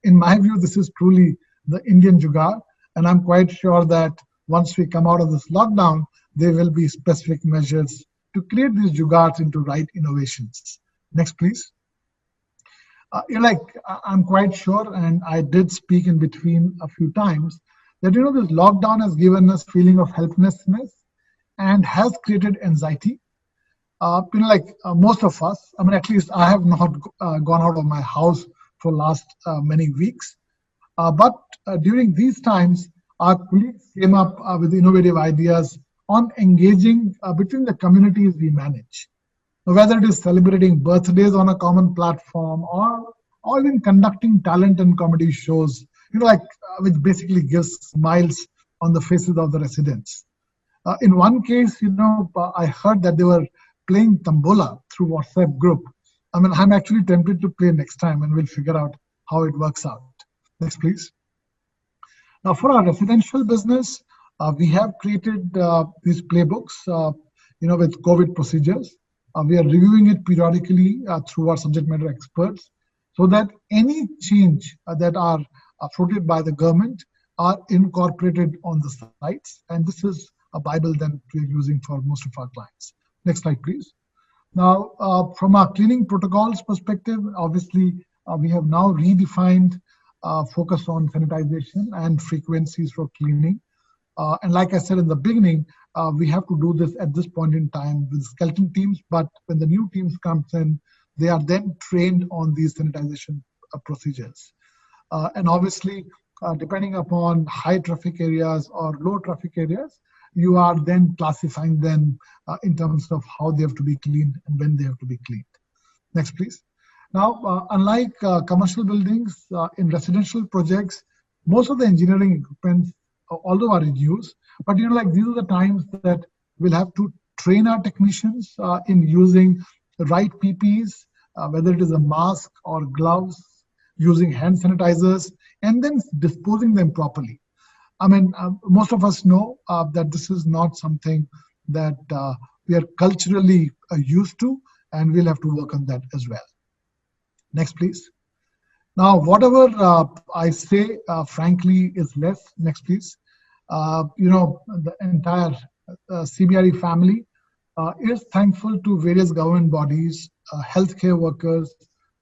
In my view, this is truly the Indian jugaad, and I'm quite sure that once we come out of this lockdown, there will be specific measures to create these jugaads into right innovations. Next, please. I'm quite sure, and I did speak in between a few times, that this lockdown has given us feeling of helplessness and has created anxiety. Most of us, at least I have not gone out of my house for last many weeks. But during these times, our colleagues came up with innovative ideas on engaging between the communities we manage. Whether it is celebrating birthdays on a common platform or even conducting talent and comedy shows, which basically gives smiles on the faces of the residents. In one case, I heard that they were playing Tambola through WhatsApp group. I'm actually tempted to play next time, and we'll figure out how it works out. Next, please. Now, for our residential business, we have created these playbooks, with COVID procedures. We are reviewing it periodically through our subject matter experts, so that any change that are floated by the government are incorporated on the sites. And this is a Bible that we're using for most of our clients. Next slide, please. Now, from our cleaning protocols perspective, obviously, we have now redefined focus on sanitization and frequencies for cleaning. And like I said in the beginning, we have to do this at this point in time with skeleton teams, but when the new teams comes in, they are then trained on these sanitization procedures. And obviously, depending upon high traffic areas or low traffic areas, you are then classifying them in terms of how they have to be cleaned and when they have to be cleaned. Next, please. Now, unlike commercial buildings, in residential projects, most of the engineering equipment, although are in use, but these are the times that we'll have to train our technicians in using the right PPEs, whether it is a mask or gloves, using hand sanitizers, and then disposing them properly. Most of us know that this is not something that we are culturally used to, and we'll have to work on that as well. Next, please. Now, whatever I say, frankly, is less. Next, please. The entire CBRE family is thankful to various government bodies, healthcare workers,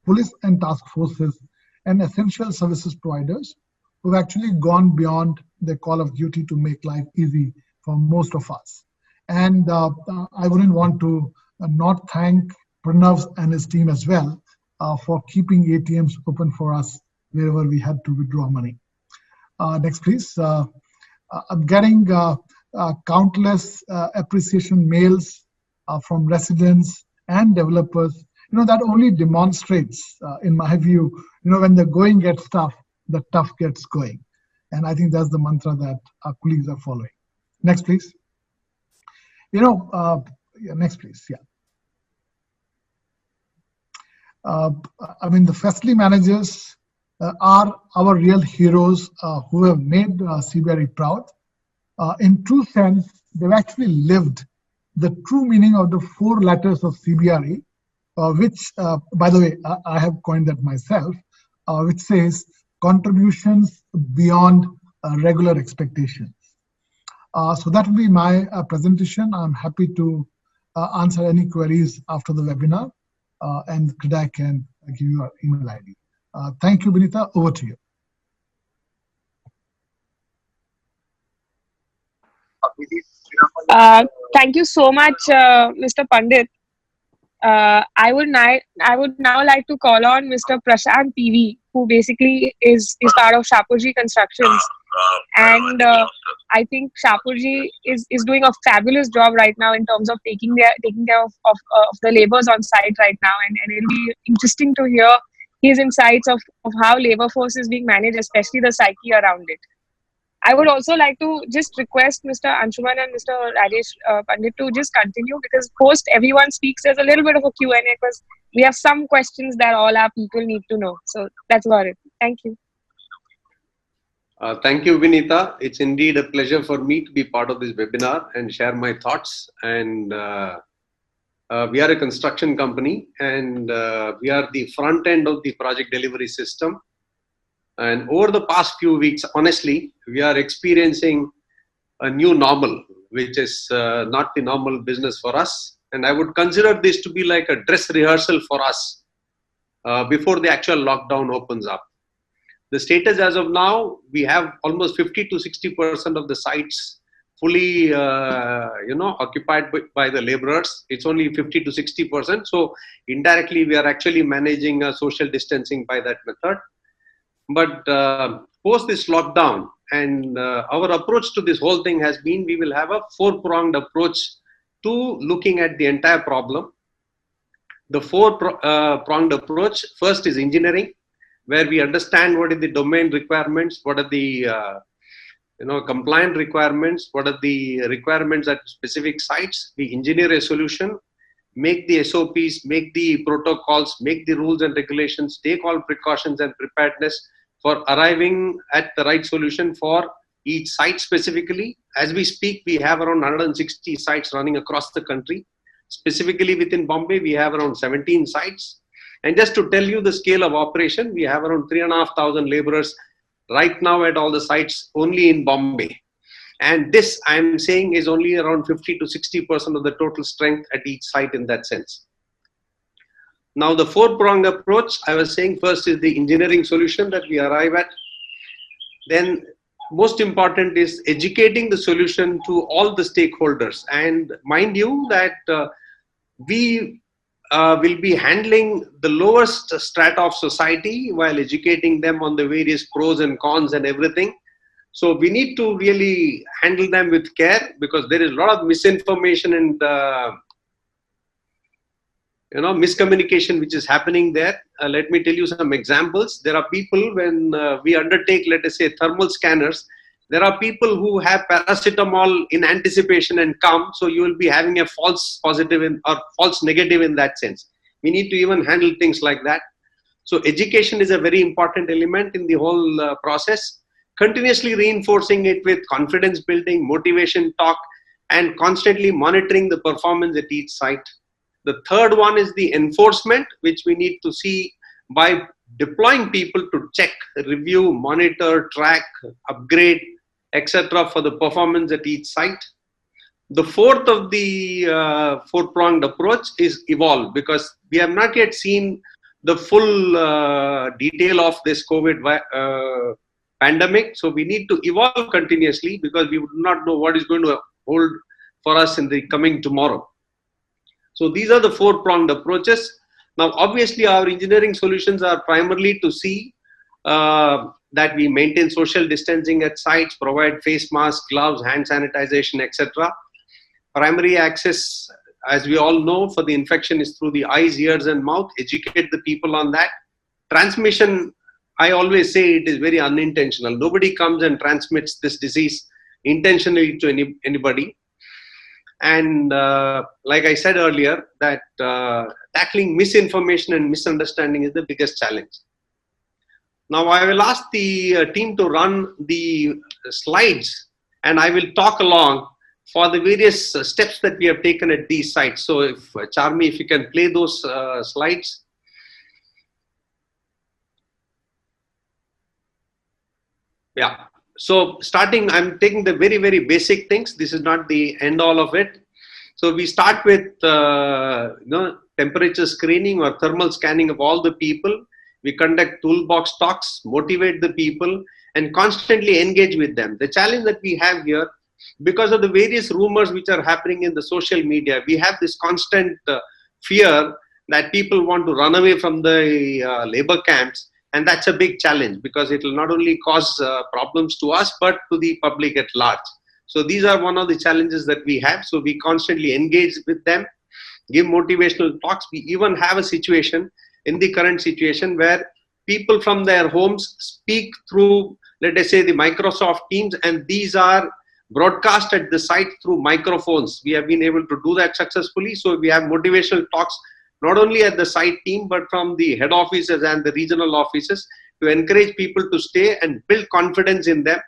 police and task forces, and essential services providers who've actually gone beyond their call of duty to make life easy for most of us. And I wouldn't want to not thank Pranav and his team as well for keeping ATMs open for us wherever we had to withdraw money. Next, please. I'm getting countless appreciation mails from residents and developers. That only demonstrates, in my view, when the going gets tough, the tough gets going. And I think that's the mantra that our colleagues are following. Next, please. Next, please. Yeah. The facility managers are our real heroes who have made CBRE proud. In true sense, they've actually lived the true meaning of the 4 letters of CBRE, which, by the way, I have coined that myself, which says contributions beyond regular expectations. So that will be my presentation. I'm happy to answer any queries after the webinar, and CREDAI can give you our email ID. Thank you, Vinita. Over to you. Thank you so much, Mr. Pandit. I would now like to call on Mr. Prashant PV, who basically is part of Shapoorji Constructions, and I think Shapoorji is doing a fabulous job right now in terms of taking care of the laborers on site right now, and it'll be interesting to hear his insights of how labor force is being managed, especially the psyche around it. I would also like to just request Mr. Anshuman and Mr. Rajesh Pandit to just continue, because post everyone speaks, there's a little bit of a Q&A because we have some questions that all our people need to know. So that's about it. Thank you. Thank you, Vinita. It's indeed a pleasure for me to be part of this webinar and share my thoughts. And we are a construction company, and we are the front end of the project delivery system. And over the past few weeks, honestly, we are experiencing a new normal, which is not the normal business for us. And I would consider this to be like a dress rehearsal for us before the actual lockdown opens up. The status as of now, we have almost 50 to 60% of the sites fully, occupied by the laborers. It's only 50 to 60%. So indirectly, we are actually managing social distancing by that method. But post this lockdown, and our approach to this whole thing has been, we will have a 4-pronged approach to looking at the entire problem. The 4-pronged approach, first is engineering, where we understand what are the domain requirements, what are the compliant requirements, what are the requirements at specific sites. We engineer a solution, make the SOPs, make the protocols, make the rules and regulations, take all precautions and preparedness for arriving at the right solution for each site specifically. As we speak, we have around 160 sites running across the country. Specifically within Bombay, we have around 17 sites. And just to tell you the scale of operation, we have around 3,500 laborers right now at all the sites only in Bombay. And this, I'm saying, is only around 50 to 60% of the total strength at each site in that sense. Now, the 4-pronged approach, I was saying, first is the engineering solution that we arrive at. Then, most important is educating the solution to all the stakeholders. And mind you that we will be handling the lowest strata of society while educating them on the various pros and cons and everything. So we need to really handle them with care, because there is a lot of misinformation and miscommunication which is happening there. Let me tell you some examples. There are people, when we undertake, let us say, thermal scanners, there are people who have paracetamol in anticipation and come, so you will be having a false positive or false negative in that sense. We need to even handle things like that. So education is a very important element in the whole process. Continuously reinforcing it with confidence building, motivation talk, and constantly monitoring the performance at each site. The third one is the enforcement, which we need to see by deploying people to check, review, monitor, track, upgrade, etc. for the performance at each site. The fourth of the 4-pronged approach is evolve, because we have not yet seen the full detail of this COVID pandemic. So we need to evolve continuously, because we would not know what is going to hold for us in the coming tomorrow. So these are the four-pronged approaches. Now, obviously, our engineering solutions are primarily to see that we maintain social distancing at sites, provide face masks, gloves, hand sanitization, etc. Primary access, as we all know, for the infection is through the eyes, ears, and mouth. Educate the people on that. Transmission, I always say it is very unintentional. Nobody comes and transmits this disease intentionally to anybody. And like I said earlier, that tackling misinformation and misunderstanding is the biggest challenge. Now I will ask the team to run the slides, and I will talk along for the various steps that we have taken at these sites. So if Charmi, if you can play those slides. Yeah. So starting, I'm taking the very, very basic things. This is not the end all of it. So we start with temperature screening or thermal scanning of all the people. We conduct toolbox talks, motivate the people, and constantly engage with them. The challenge that we have here, because of the various rumors which are happening in the social media, we have this constant fear that people want to run away from the labor camps. And that's a big challenge, because it will not only cause problems to us, but to the public at large. So these are one of the challenges that we have. So we constantly engage with them, give motivational talks. We even have a situation in the current situation where people from their homes speak through, let us say, the Microsoft Teams, and these are broadcast at the site through microphones. We have been able to do that successfully. So we have motivational talks not only at the site team, but from the head offices and the regional offices, to encourage people to stay and build confidence in them.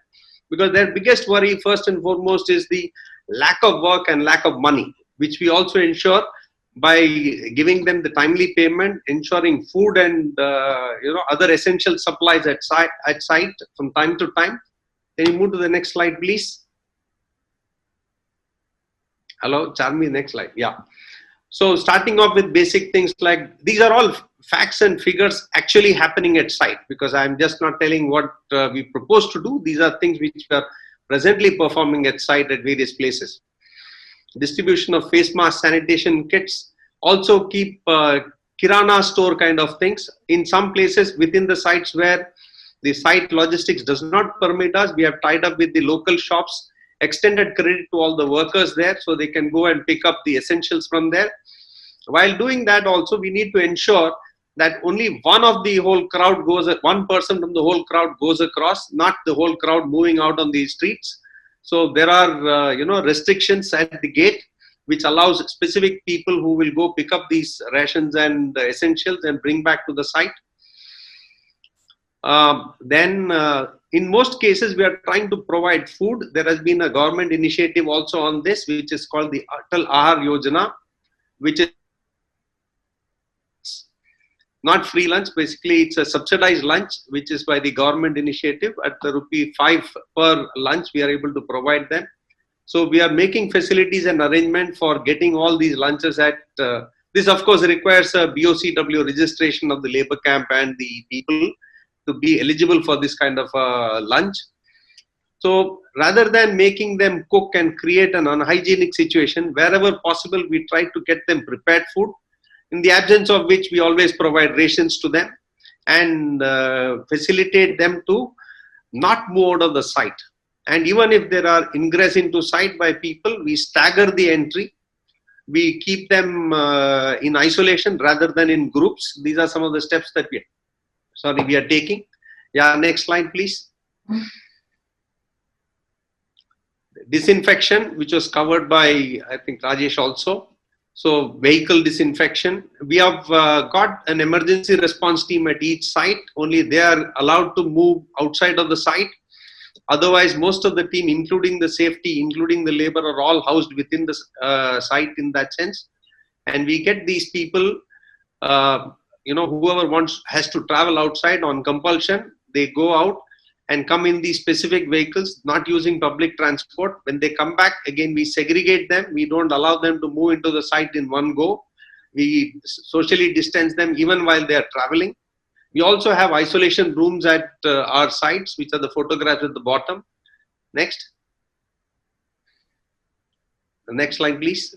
Because their biggest worry, first and foremost, is the lack of work and lack of money, which we also ensure by giving them the timely payment, ensuring food and other essential supplies at site from time to time. Can you move to the next slide, please? Hello, Charmi, next slide. Yeah. So starting off with basic things like, these are all facts and figures actually happening at site, because I'm just not telling what we propose to do. These are things which are presently performing at site at various places. Distribution of face mask, sanitation kits, also keep kirana store kind of things. In some places within the sites where the site logistics does not permit us, we have tied up with the local shops, extended credit to all the workers there, so they can go and pick up the essentials from there. While doing that also, we need to ensure that only one of the whole crowd one person from the whole crowd goes across, not the whole crowd moving out on the streets. So there are restrictions at the gate, which allows specific people who will go pick up these rations and essentials and bring back to the site. In most cases, we are trying to provide food. There has been a government initiative also on this, which is called the Atal Ahar Yojana, which is not free lunch. Basically, it's a subsidized lunch, which is by the government initiative. At the ₹5 per lunch, we are able to provide them. So we are making facilities and arrangement for getting all these lunches at, this of course requires a BOCW registration of the labor camp and the people to be eligible for this kind of lunch. So rather than making them cook and create an unhygienic situation, wherever possible, we try to get them prepared food, in the absence of which we always provide rations to them and facilitate them to not move out of the site. And even if there are ingress into site by people, we stagger the entry. We keep them in isolation rather than in groups. These are some of the steps that we are taking. Yeah, next slide, please. Disinfection, which was covered by, I think, Rajesh also. So vehicle disinfection. We have got an emergency response team at each site. Only they are allowed to move outside of the site. Otherwise, most of the team, including the safety, including the labor, are all housed within the site in that sense. And we get these people, whoever has to travel outside on compulsion, they go out and come in these specific vehicles, not using public transport. When they come back, again, we segregate them. We don't allow them to move into the site in one go. We socially distance them even while they are traveling. We also have isolation rooms at our sites, which are the photographs at the bottom. Next. The next slide, please.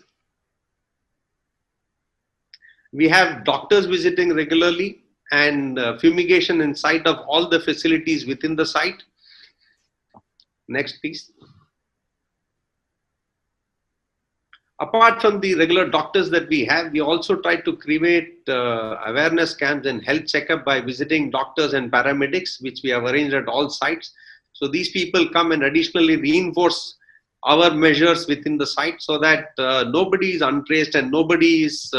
We have doctors visiting regularly and fumigation in sight of all the facilities within the site. Next, please. Apart from the regular doctors that we have, we also try to create awareness camps and health checkup by visiting doctors and paramedics, which we have arranged at all sites. So these people come and additionally reinforce our measures within the site so that nobody is untraced and nobody is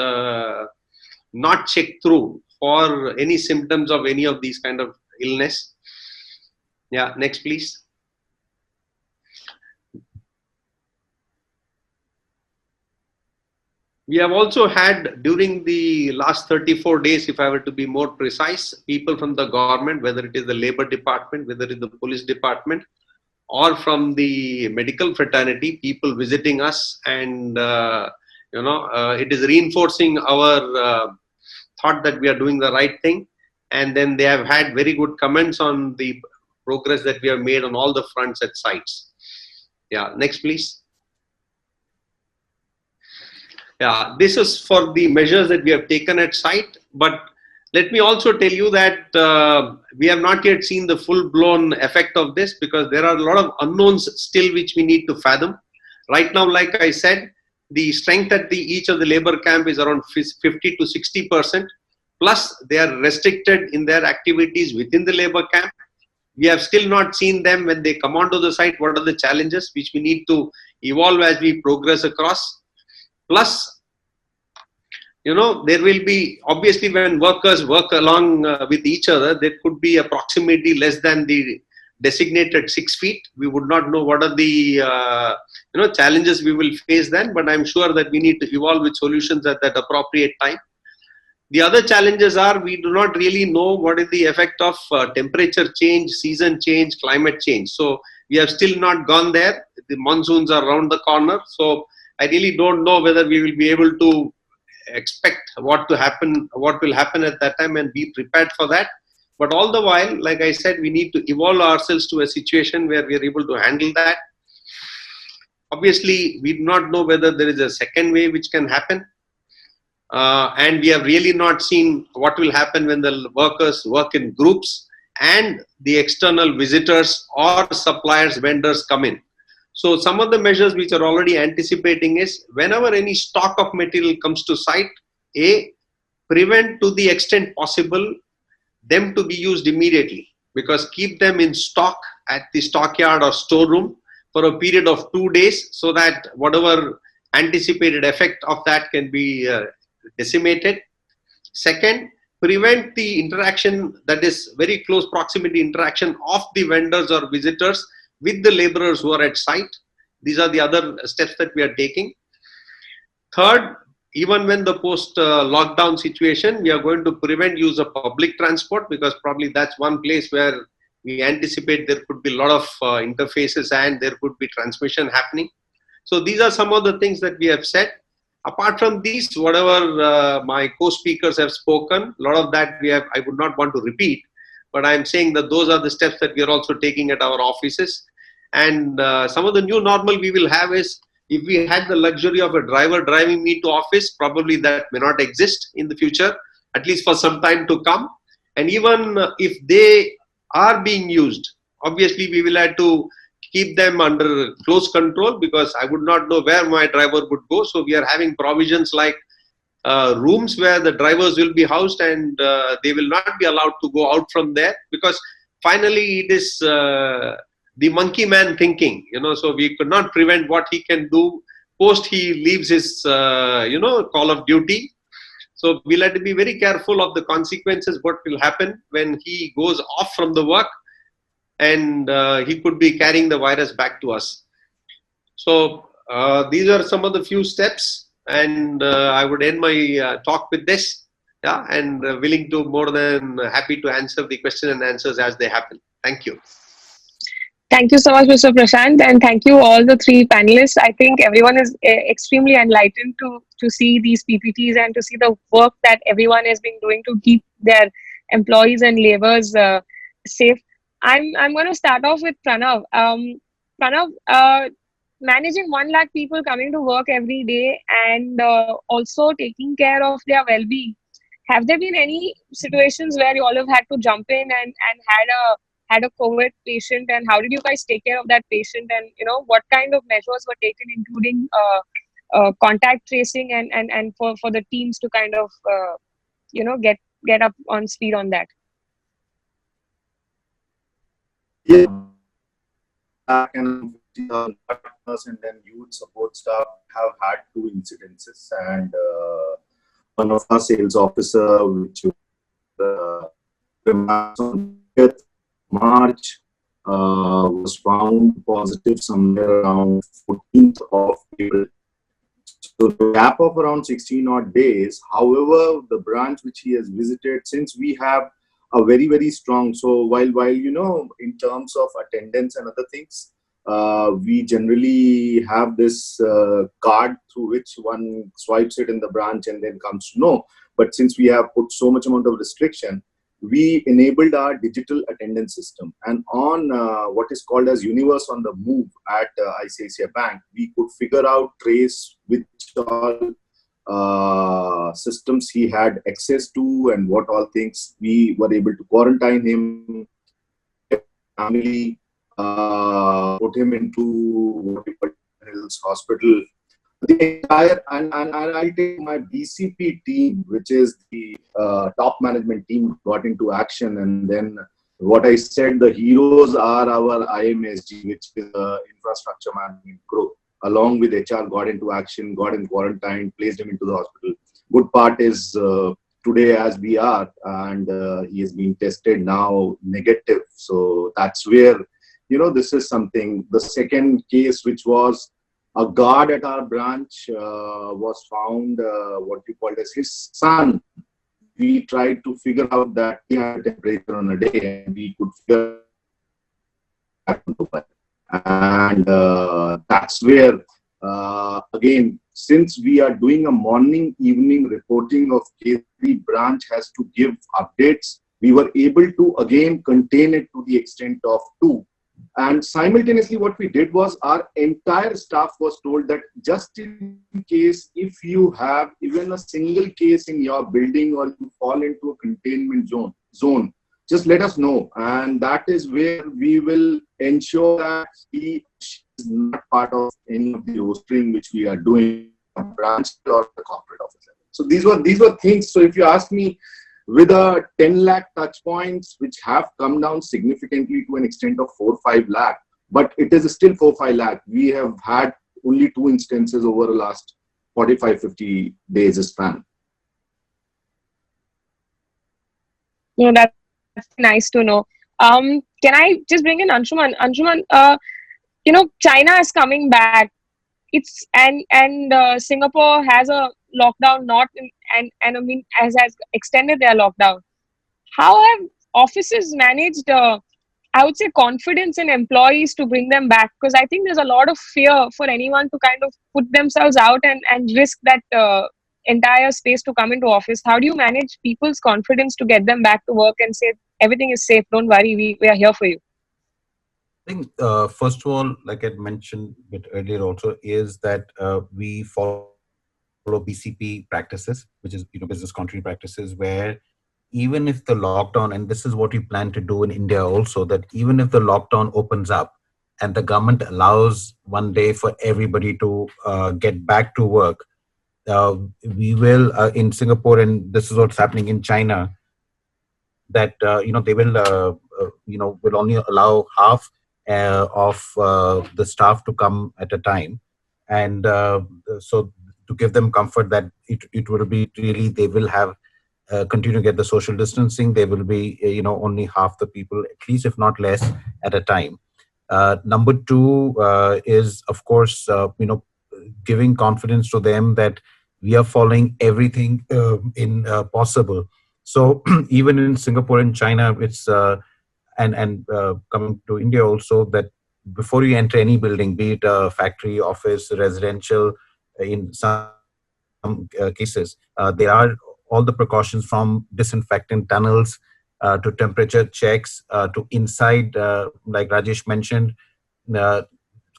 not checked through for any symptoms of any of these kind of illness. Yeah, next please. We have also had during the last 34 days, if I were to be more precise, people from the government, whether it is the labor department, whether it is the police department, or from the medical fraternity, people visiting us, and it is reinforcing our thought that we are doing the right thing. And then they have had very good comments on the progress that we have made on all the fronts at sites. Yeah, next please. Yeah, this is for the measures that we have taken at site, but let me also tell you that we have not yet seen the full-blown effect of this because there are a lot of unknowns still which we need to fathom. Right now, like I said, the strength at each of the labor camp is around 50 to 60%, plus they are restricted in their activities within the labor camp. We have still not seen them when they come onto the site. What are the challenges which we need to evolve as we progress across? Plus, there will be, obviously when workers work along with each other, there could be a proximity less than the designated 6 feet. We would not know what are the challenges we will face then, but I'm sure that we need to evolve with solutions at that appropriate time. The other challenges are we do not really know what is the effect of temperature change, season change, climate change. So we have still not gone there. The monsoons are around the corner. So I really don't know whether we will be able to expect what will happen at that time and be prepared for that. But all the while, like I said, we need to evolve ourselves to a situation where we are able to handle that. Obviously, we do not know whether there is a second wave which can happen. And we have really not seen what will happen when the workers work in groups and the external visitors or suppliers, vendors come in. So some of the measures which are already anticipating is whenever any stock of material comes to site, prevent to the extent possible them to be used immediately, because keep them in stock at the stockyard or storeroom for a period of 2 days so that whatever anticipated effect of that can be decimated. Second, prevent the interaction, that is very close proximity interaction of the vendors or visitors with the laborers who are at site. These are the other steps that we are taking. Third, even when the post-lockdown situation, we are going to prevent use of public transport, because probably that's one place where we anticipate there could be a lot of interfaces and there could be transmission happening. So these are some of the things that we have said. Apart from these, whatever my co-speakers have spoken, a lot of that I would not want to repeat, but I'm saying that those are the steps that we are also taking at our offices. And some of the new normal we will have is, if we had the luxury of a driver driving me to office, probably that may not exist in the future, at least for some time to come. And even if they are being used, obviously we will have to keep them under close control, because I would not know where my driver would go. So we are having provisions like rooms where the drivers will be housed, and they will not be allowed to go out from there, because finally it is the monkey man thinking, so we could not prevent what he can do post he leaves his, call of duty. So we'll have to be very careful of the consequences, what will happen when he goes off from the work, and he could be carrying the virus back to us. So these are some of the few steps, and I would end my talk with this, and willing to, more than happy to answer the question and answers as they happen. Thank you. Thank you so much, Mr. Prashant, and thank you all the three panelists. I think everyone is extremely enlightened to see these PPTs and to see the work that everyone has been doing to keep their employees and laborers safe. I'm going to start off with Pranav. Pranav, managing 1 lakh people coming to work every day and also taking care of their well-being. Have there been any situations where you all have had to jump in and had a COVID patient, and how did you guys take care of that patient? And what kind of measures were taken, including contact tracing and for the teams to kind of get up on speed on that? Yeah. And partners and then youth support staff have had 2 incidences, and one of our sales officer, which on 5th March, was found positive somewhere around 14th of April. So the gap of around 16 odd days. However, the branch which he has visited, since we have a very, very strong, so while in terms of attendance and other things, we generally have this card through which one swipes it in the branch and then comes to know. But since we have put so much amount of restriction, we enabled our digital attendance system. And on what is called as Universe on the Move at ICICI Bank, we could figure out, trace which all systems he had access to and what all things. We were able to quarantine him, family, put him into what we call Hills Hospital. The entire, and I'll take my BCP team, which is the top management team, got into action. And then what I said, the heroes are our IMSG, which is infrastructure management group, along with HR, got into action, got in quarantine, placed him into the hospital. Good part is today as we are, and he is being tested now negative. So that's where, this is something. The second case, which was a guard at our branch, was found, what we called as his son. We tried to figure out that he had a temperature on a day, and we could figure out. And that's where, again, since we are doing a morning, evening reporting of every branch has to give updates, we were able to, again, contain it to the extent of 2. And simultaneously, what we did was our entire staff was told that just in case if you have even a single case in your building or you fall into a containment zone, just let us know. And that is where we will ensure that he is not part of any of the rostering which we are doing, a branch or the corporate office level. So these were things. So if you ask me, with a 10 lakh touch points, which have come down significantly to an extent of 4-5 lakh, but it is still 4-5 lakh. We have had only 2 instances over the last 45-50 days span. That's nice to know. Can I just bring in Anshuman? Anshuman, China is coming back. And Singapore has a lockdown, and I mean has extended their lockdown. How have offices managed, I would say, confidence in employees to bring them back? Because I think there's a lot of fear for anyone to kind of put themselves out and risk that entire space to come into office. How do you manage people's confidence to get them back to work and say everything is safe, don't worry, we are here for you? I think, first of all, like I mentioned a bit earlier also, is that we follow BCP practices, which is business continuity practices, where even if the lockdown, and this is what we plan to do in India also, that even if the lockdown opens up and the government allows one day for everybody to get back to work, we will, in Singapore, and this is what's happening in China, that they will will only allow half of the staff to come at a time, and so to give them comfort that it will be really, they will have continue to get the social distancing. They will be only half the people, at least if not less, at a time. Number 2 is, of course, giving confidence to them that we are following everything in possible. So even in Singapore and China, it's and coming to India also, that before you enter any building, be it a factory, office, residential, in some cases, there are all the precautions from disinfectant tunnels to temperature checks to inside, like Rajesh mentioned,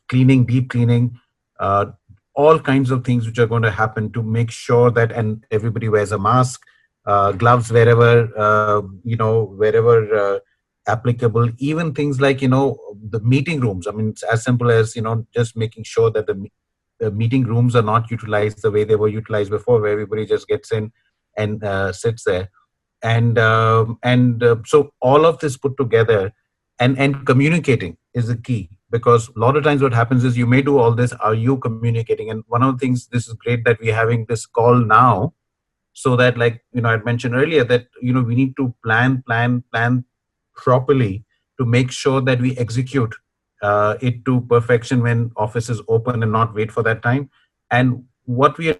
cleaning, deep cleaning, all kinds of things which are going to happen to make sure that, and everybody wears a mask, gloves wherever, wherever applicable, even things like, the meeting rooms. I mean, it's as simple as, just making sure that the meeting rooms are not utilized the way they were utilized before, where everybody just gets in and sits there. And so all of this put together, and communicating is the key, because a lot of times what happens is, you may do all this, are you communicating? And one of the things, this is great that we're having this call now, so that, like, I'd mentioned earlier that, we need to plan properly to make sure that we execute it to perfection when office is open, and not wait for that time. And what we are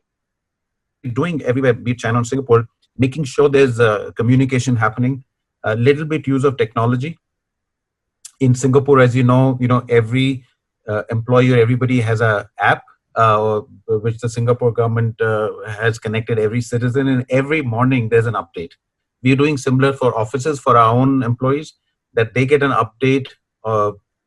doing everywhere, be it China and Singapore, making sure there's communication happening, a little bit use of technology. In Singapore, as you know, every employer, everybody has a app which the Singapore government has connected every citizen, and every morning there's an update. We're doing similar for offices, for our own employees, that they get an update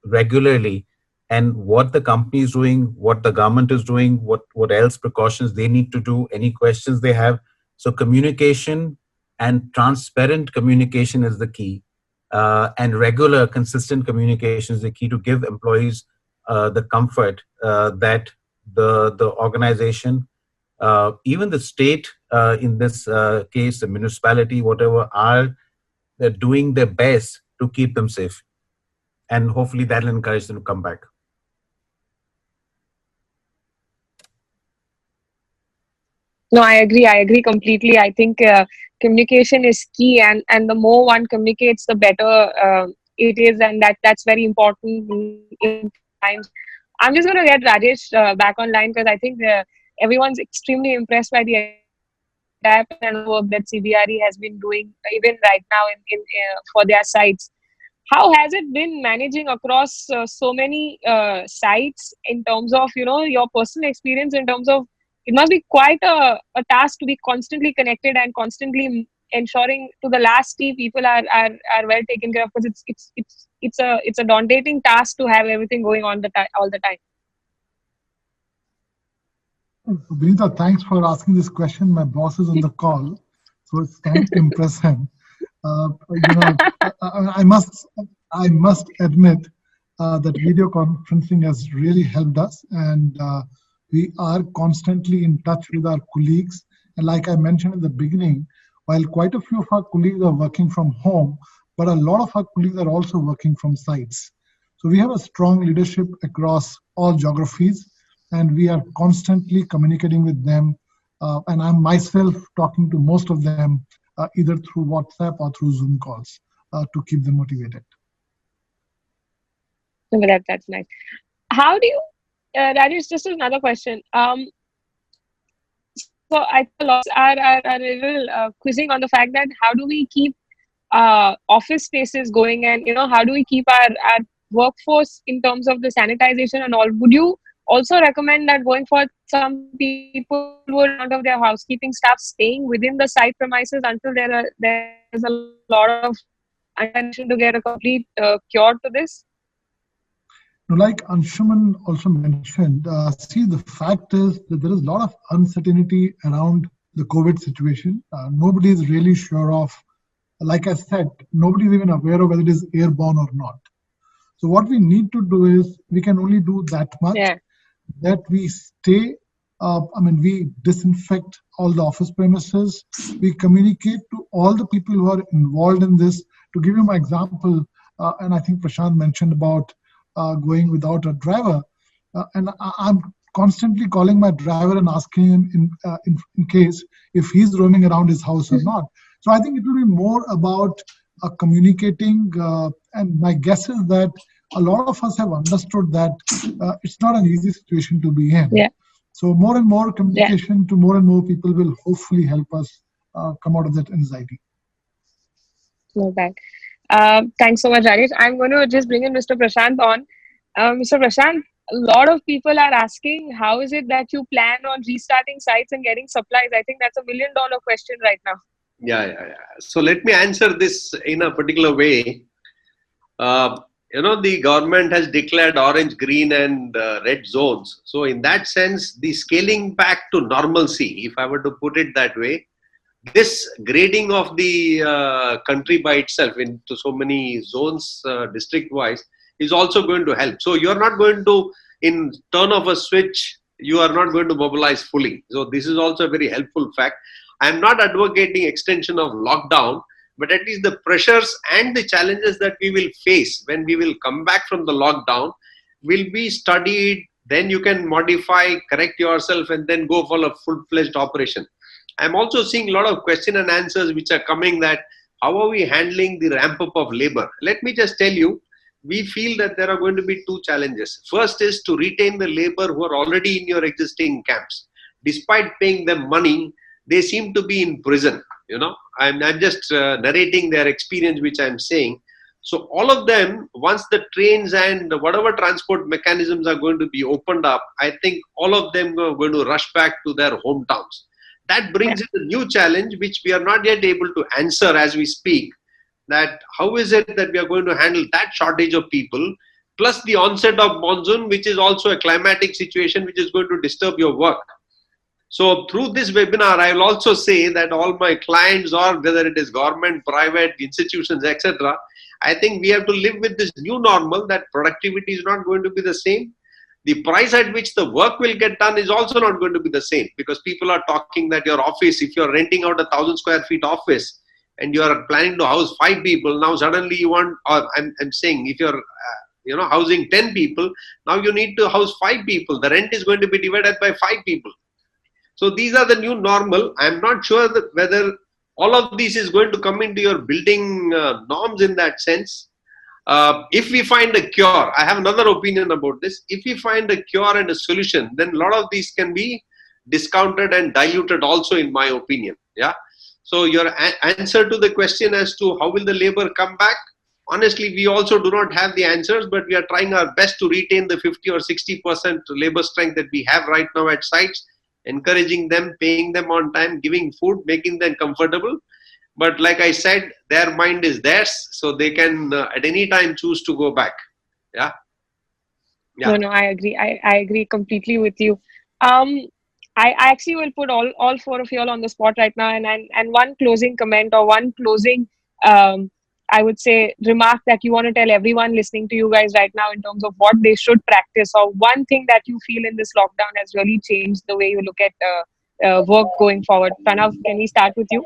regularly, and what the company is doing, what the government is doing, what else precautions they need to do, any questions they have. So communication and transparent communication is the key. And regular, consistent communication is the key to give employees the comfort that the organization, even the state, in this case, the municipality, whatever, they're doing their best to keep them safe. And hopefully that will encourage them to come back. No, I agree completely. I think communication is key, and the more one communicates, the better it is, and that's very important in times. I'm just going to get Rajesh back online, because I think everyone's extremely impressed by the app and work that CBRE has been doing, even right now in for their sites. How has it been managing across so many sites, in terms of your personal experience, in terms of, it must be quite a task to be constantly connected and constantly ensuring to the last T people are well taken care of, because it's a daunting task to have everything going on all the time. Vinita, thanks for asking this question. My boss is on the call, so it's time to impress him. I must admit that video conferencing has really helped us, and we are constantly in touch with our colleagues. And like I mentioned in the beginning, while quite a few of our colleagues are working from home, but a lot of our colleagues are also working from sites. So we have a strong leadership across all geographies, and we are constantly communicating with them. And I'm myself talking to most of them either through WhatsApp or through Zoom calls to keep them motivated. That's nice. How do you, Rajesh, just another question. So I think a lot are a little quizzing on the fact that how do we keep office spaces going, and how do we keep our workforce in terms of the sanitization and all? Would you also recommend that going forward, some people would, out of their housekeeping staff, staying within the site premises until there's a lot of attention to get a complete cure to this? Like Anshuman also mentioned, see, the fact is that there is a lot of uncertainty around the COVID situation. Nobody is really sure of, like I said, nobody is even aware of whether it is airborne or not. So what we need to do is, we can only do that much, that we stay, we disinfect all the office premises, we communicate to all the people who are involved in this. To give you my example, and I think Prashant mentioned about going without a driver, and I'm constantly calling my driver and asking him in case if he's roaming around his house or not. So I think it will be more about communicating, and my guess is that a lot of us have understood that it's not an easy situation to be in. Yeah. So more and more communication to more and more people will hopefully help us come out of that anxiety. No bad. Thanks so much, Rajesh. I'm going to just bring in Mr. Prashant on. Mr. Prashant, a lot of people are asking, how is it that you plan on restarting sites and getting supplies? I think that's $1 million question right now. Yeah. So let me answer this in a particular way. the government has declared orange, green and red zones. So in that sense, the scaling back to normalcy, if I were to put it that way, this grading of the country by itself into so many zones, district-wise, is also going to help. So you're not going to, in turn of a switch, you are not going to mobilize fully. So this is also a very helpful fact. I'm not advocating extension of lockdown, but at least the pressures and the challenges that we will face when we will come back from the lockdown will be studied. Then you can modify, correct yourself, and then go for a full-fledged operation. I'm also seeing a lot of question and answers which are coming that how are we handling the ramp up of labor? Let me just tell you, we feel that there are going to be two challenges. First is to retain the labor who are already in your existing camps. Despite paying them money, they seem to be in prison. I'm just narrating their experience, which I'm saying. So all of them, once the trains and whatever transport mechanisms are going to be opened up, I think all of them are going to rush back to their hometowns. That brings in a new challenge, which we are not yet able to answer as we speak. That how is it that we are going to handle that shortage of people, plus the onset of monsoon, which is also a climatic situation which is going to disturb your work. So through this webinar, I will also say that all my clients, or whether it is government, private, institutions, etc., I think we have to live with this new normal that productivity is not going to be the same. The price at which the work will get done is also not going to be the same, because people are talking that your office, if you're renting out 1,000 square feet office and you are planning to house 5 people, now suddenly you want, or I'm saying if you're housing 10 people, now you need to house 5 people. The rent is going to be divided by 5 people. So these are the new normal. I'm not sure that whether all of this is going to come into your building norms in that sense. If we find a cure, I have another opinion about this. If we find a cure and a solution, then a lot of these can be discounted and diluted also, in my opinion. Yeah. So your answer to the question as to how will the labor come back? Honestly, we also do not have the answers, but we are trying our best to retain the 50 or 60% labor strength that we have right now at sites, encouraging them, paying them on time, giving food, making them comfortable. But like I said, their mind is theirs, so they can at any time choose to go back. Yeah. No, I agree. I agree completely with you. I actually will put all 4 of you all on the spot right now, and one closing comment or one closing, I would say, remark that you want to tell everyone listening to you guys right now in terms of what they should practice, or one thing that you feel in this lockdown has really changed the way you look at work going forward. Pranav, can we start with you?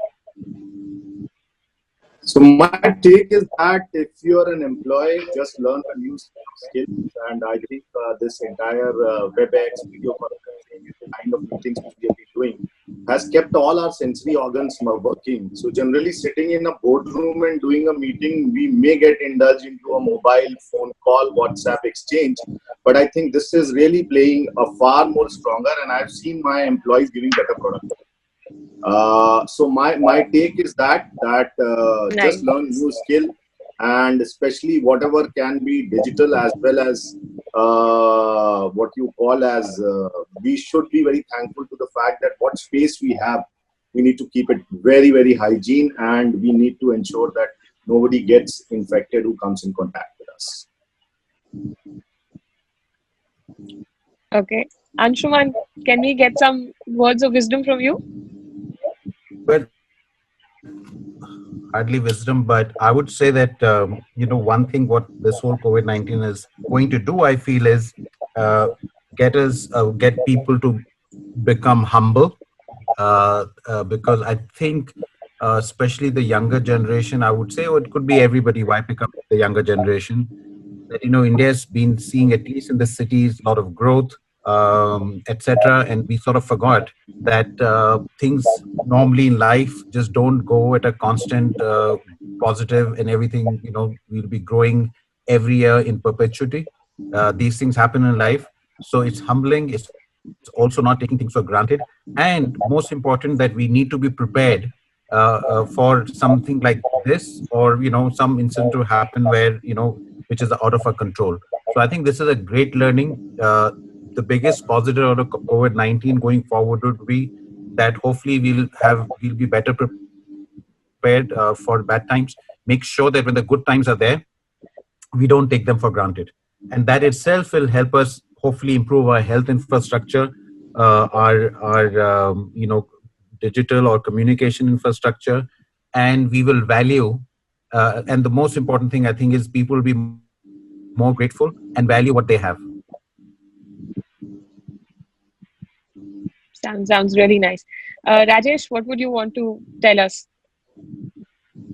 So my take is that if you're an employee, just learn a new skill. And I think this entire WebEx, video conferencing, the kind of meetings which we have been doing has kept all our sensory organs working. So generally sitting in a boardroom and doing a meeting, we may get indulged into a mobile phone call, WhatsApp exchange. But I think this is really playing a far more stronger, and I've seen my employees giving better productivity. So my take is that Nice. just learn new skill, and especially whatever can be digital, as well as what you call as we should be very thankful to the fact that what space we have, we need to keep it very, very hygiene, and we need to ensure that nobody gets infected who comes in contact with us. Okay. Anshuman, can we get some words of wisdom from you? Well, hardly wisdom, but I would say that, one thing what this whole COVID-19 is going to do, I feel, is get people to become humble, because I think, especially the younger generation, I would say, or it could be everybody, why pick up the younger generation, that, India has been seeing, at least in the cities, a lot of growth, etc. And we sort of forgot that things normally in life just don't go at a constant positive, and everything, we'll be growing every year in perpetuity. These things happen in life. So it's humbling. It's also not taking things for granted. And most important, that we need to be prepared for something like this, or, some incident to happen where, which is out of our control. So I think this is a great learning. The biggest positive out of COVID-19 going forward would be that hopefully we'll be better prepared for bad times. Make sure that when the good times are there, we don't take them for granted. And that itself will help us hopefully improve our health infrastructure, our digital or communication infrastructure, and we will value. And the most important thing I think is people will be more grateful and value what they have. Sounds really nice. Rajesh, what would you want to tell us?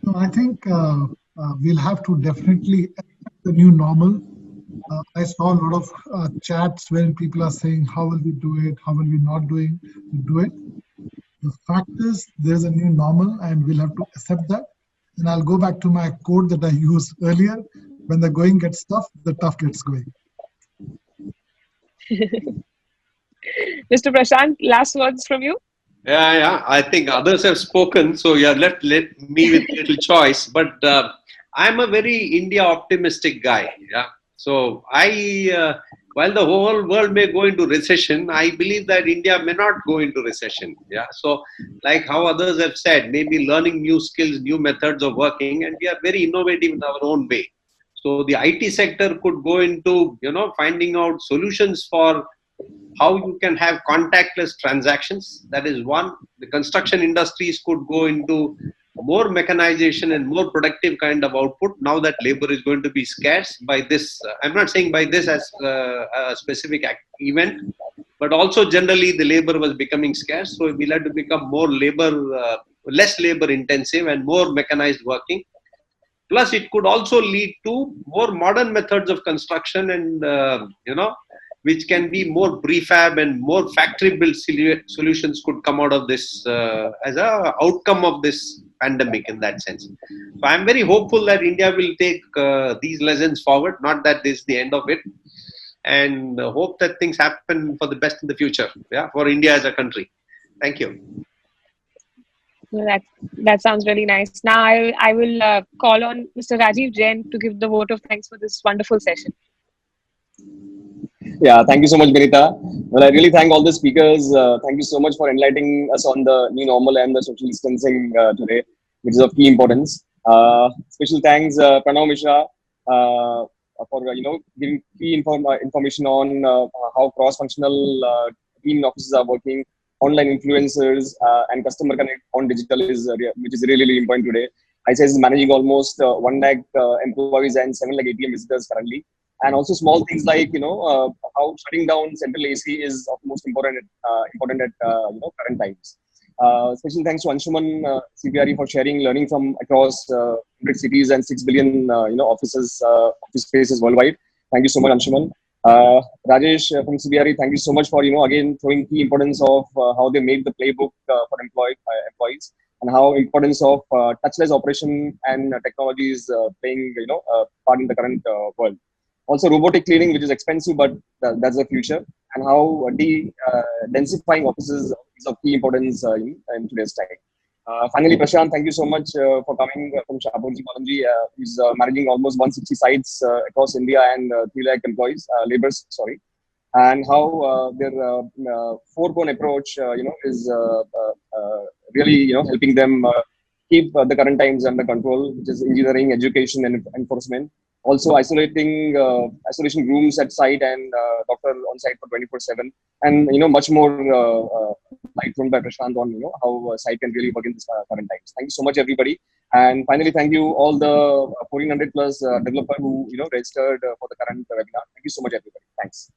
No, I think we'll have to definitely accept the new normal. I saw a lot of chats when people are saying, how will we do it? How will we not do it? The fact is, there's a new normal and we'll have to accept that. And I'll go back to my quote that I used earlier. When the going gets tough, the tough gets going. Mr. Prashant, last words from you? Yeah. I think others have spoken, so you have left me with little choice. But I'm a very India optimistic guy. Yeah. So while the whole world may go into recession, I believe that India may not go into recession. Yeah. So like how others have said, maybe learning new skills, new methods of working, and we are very innovative in our own way. So the IT sector could go into, finding out solutions for how you can have contactless transactions. That is one. The construction industries could go into more mechanization and more productive kind of output now that labor is going to be scarce by this. I'm not saying by this as a specific event, but also generally the labor was becoming scarce. So we'll have to become more less labor intensive and more mechanized working. Plus, it could also lead to more modern methods of construction and, which can be more prefab and more factory-built solutions could come out of this as a outcome of this pandemic in that sense. So I'm very hopeful that India will take these lessons forward, not that this is the end of it, and hope that things happen for the best in the future, for India as a country. Thank you. That sounds really nice. Now I will call on Mr. Rajiv Jain to give the vote of thanks for this wonderful session. Yeah, thank you so much, Benita. Well, I really thank all the speakers. Thank you so much for enlightening us on the new normal and the social distancing today, which is of key importance. Special thanks, Pranav Mishra, for giving key information on how cross-functional team offices are working, online influencers, and customer connect on digital which is really important today. ICICI is managing almost 1 lakh employees and 7 lakh ATM visitors currently. And also small things like, how shutting down central AC is of most important at current times. Special thanks to Anshuman CBRE for sharing learning from across 100 cities and 6 billion, office spaces worldwide. Thank you so much, Anshuman. Rajesh from CBRE, thank you so much for, again, throwing key importance of how they made the playbook for employees and how importance of touchless operation and technology is playing, part in the current world. Also, robotic cleaning, which is expensive, but that's the future, and how densifying offices is of key importance in today's time. Finally, Prashant, thank you so much for coming from Shapoorji Pallonji, who's managing almost 160 sites across India and 3 lakh employees, laborers, sorry, and how their 4-cone approach, is really, helping them keep the current times under control, which is engineering, education, and enforcement. Also isolation rooms at site and doctor on site for 24/7, and much more light thrown by Prashant on how site can really work in this current times. Thank you so much, everybody, and finally thank you all the 1400 plus developer who registered for the current webinar. Thank you so much, everybody. Thanks.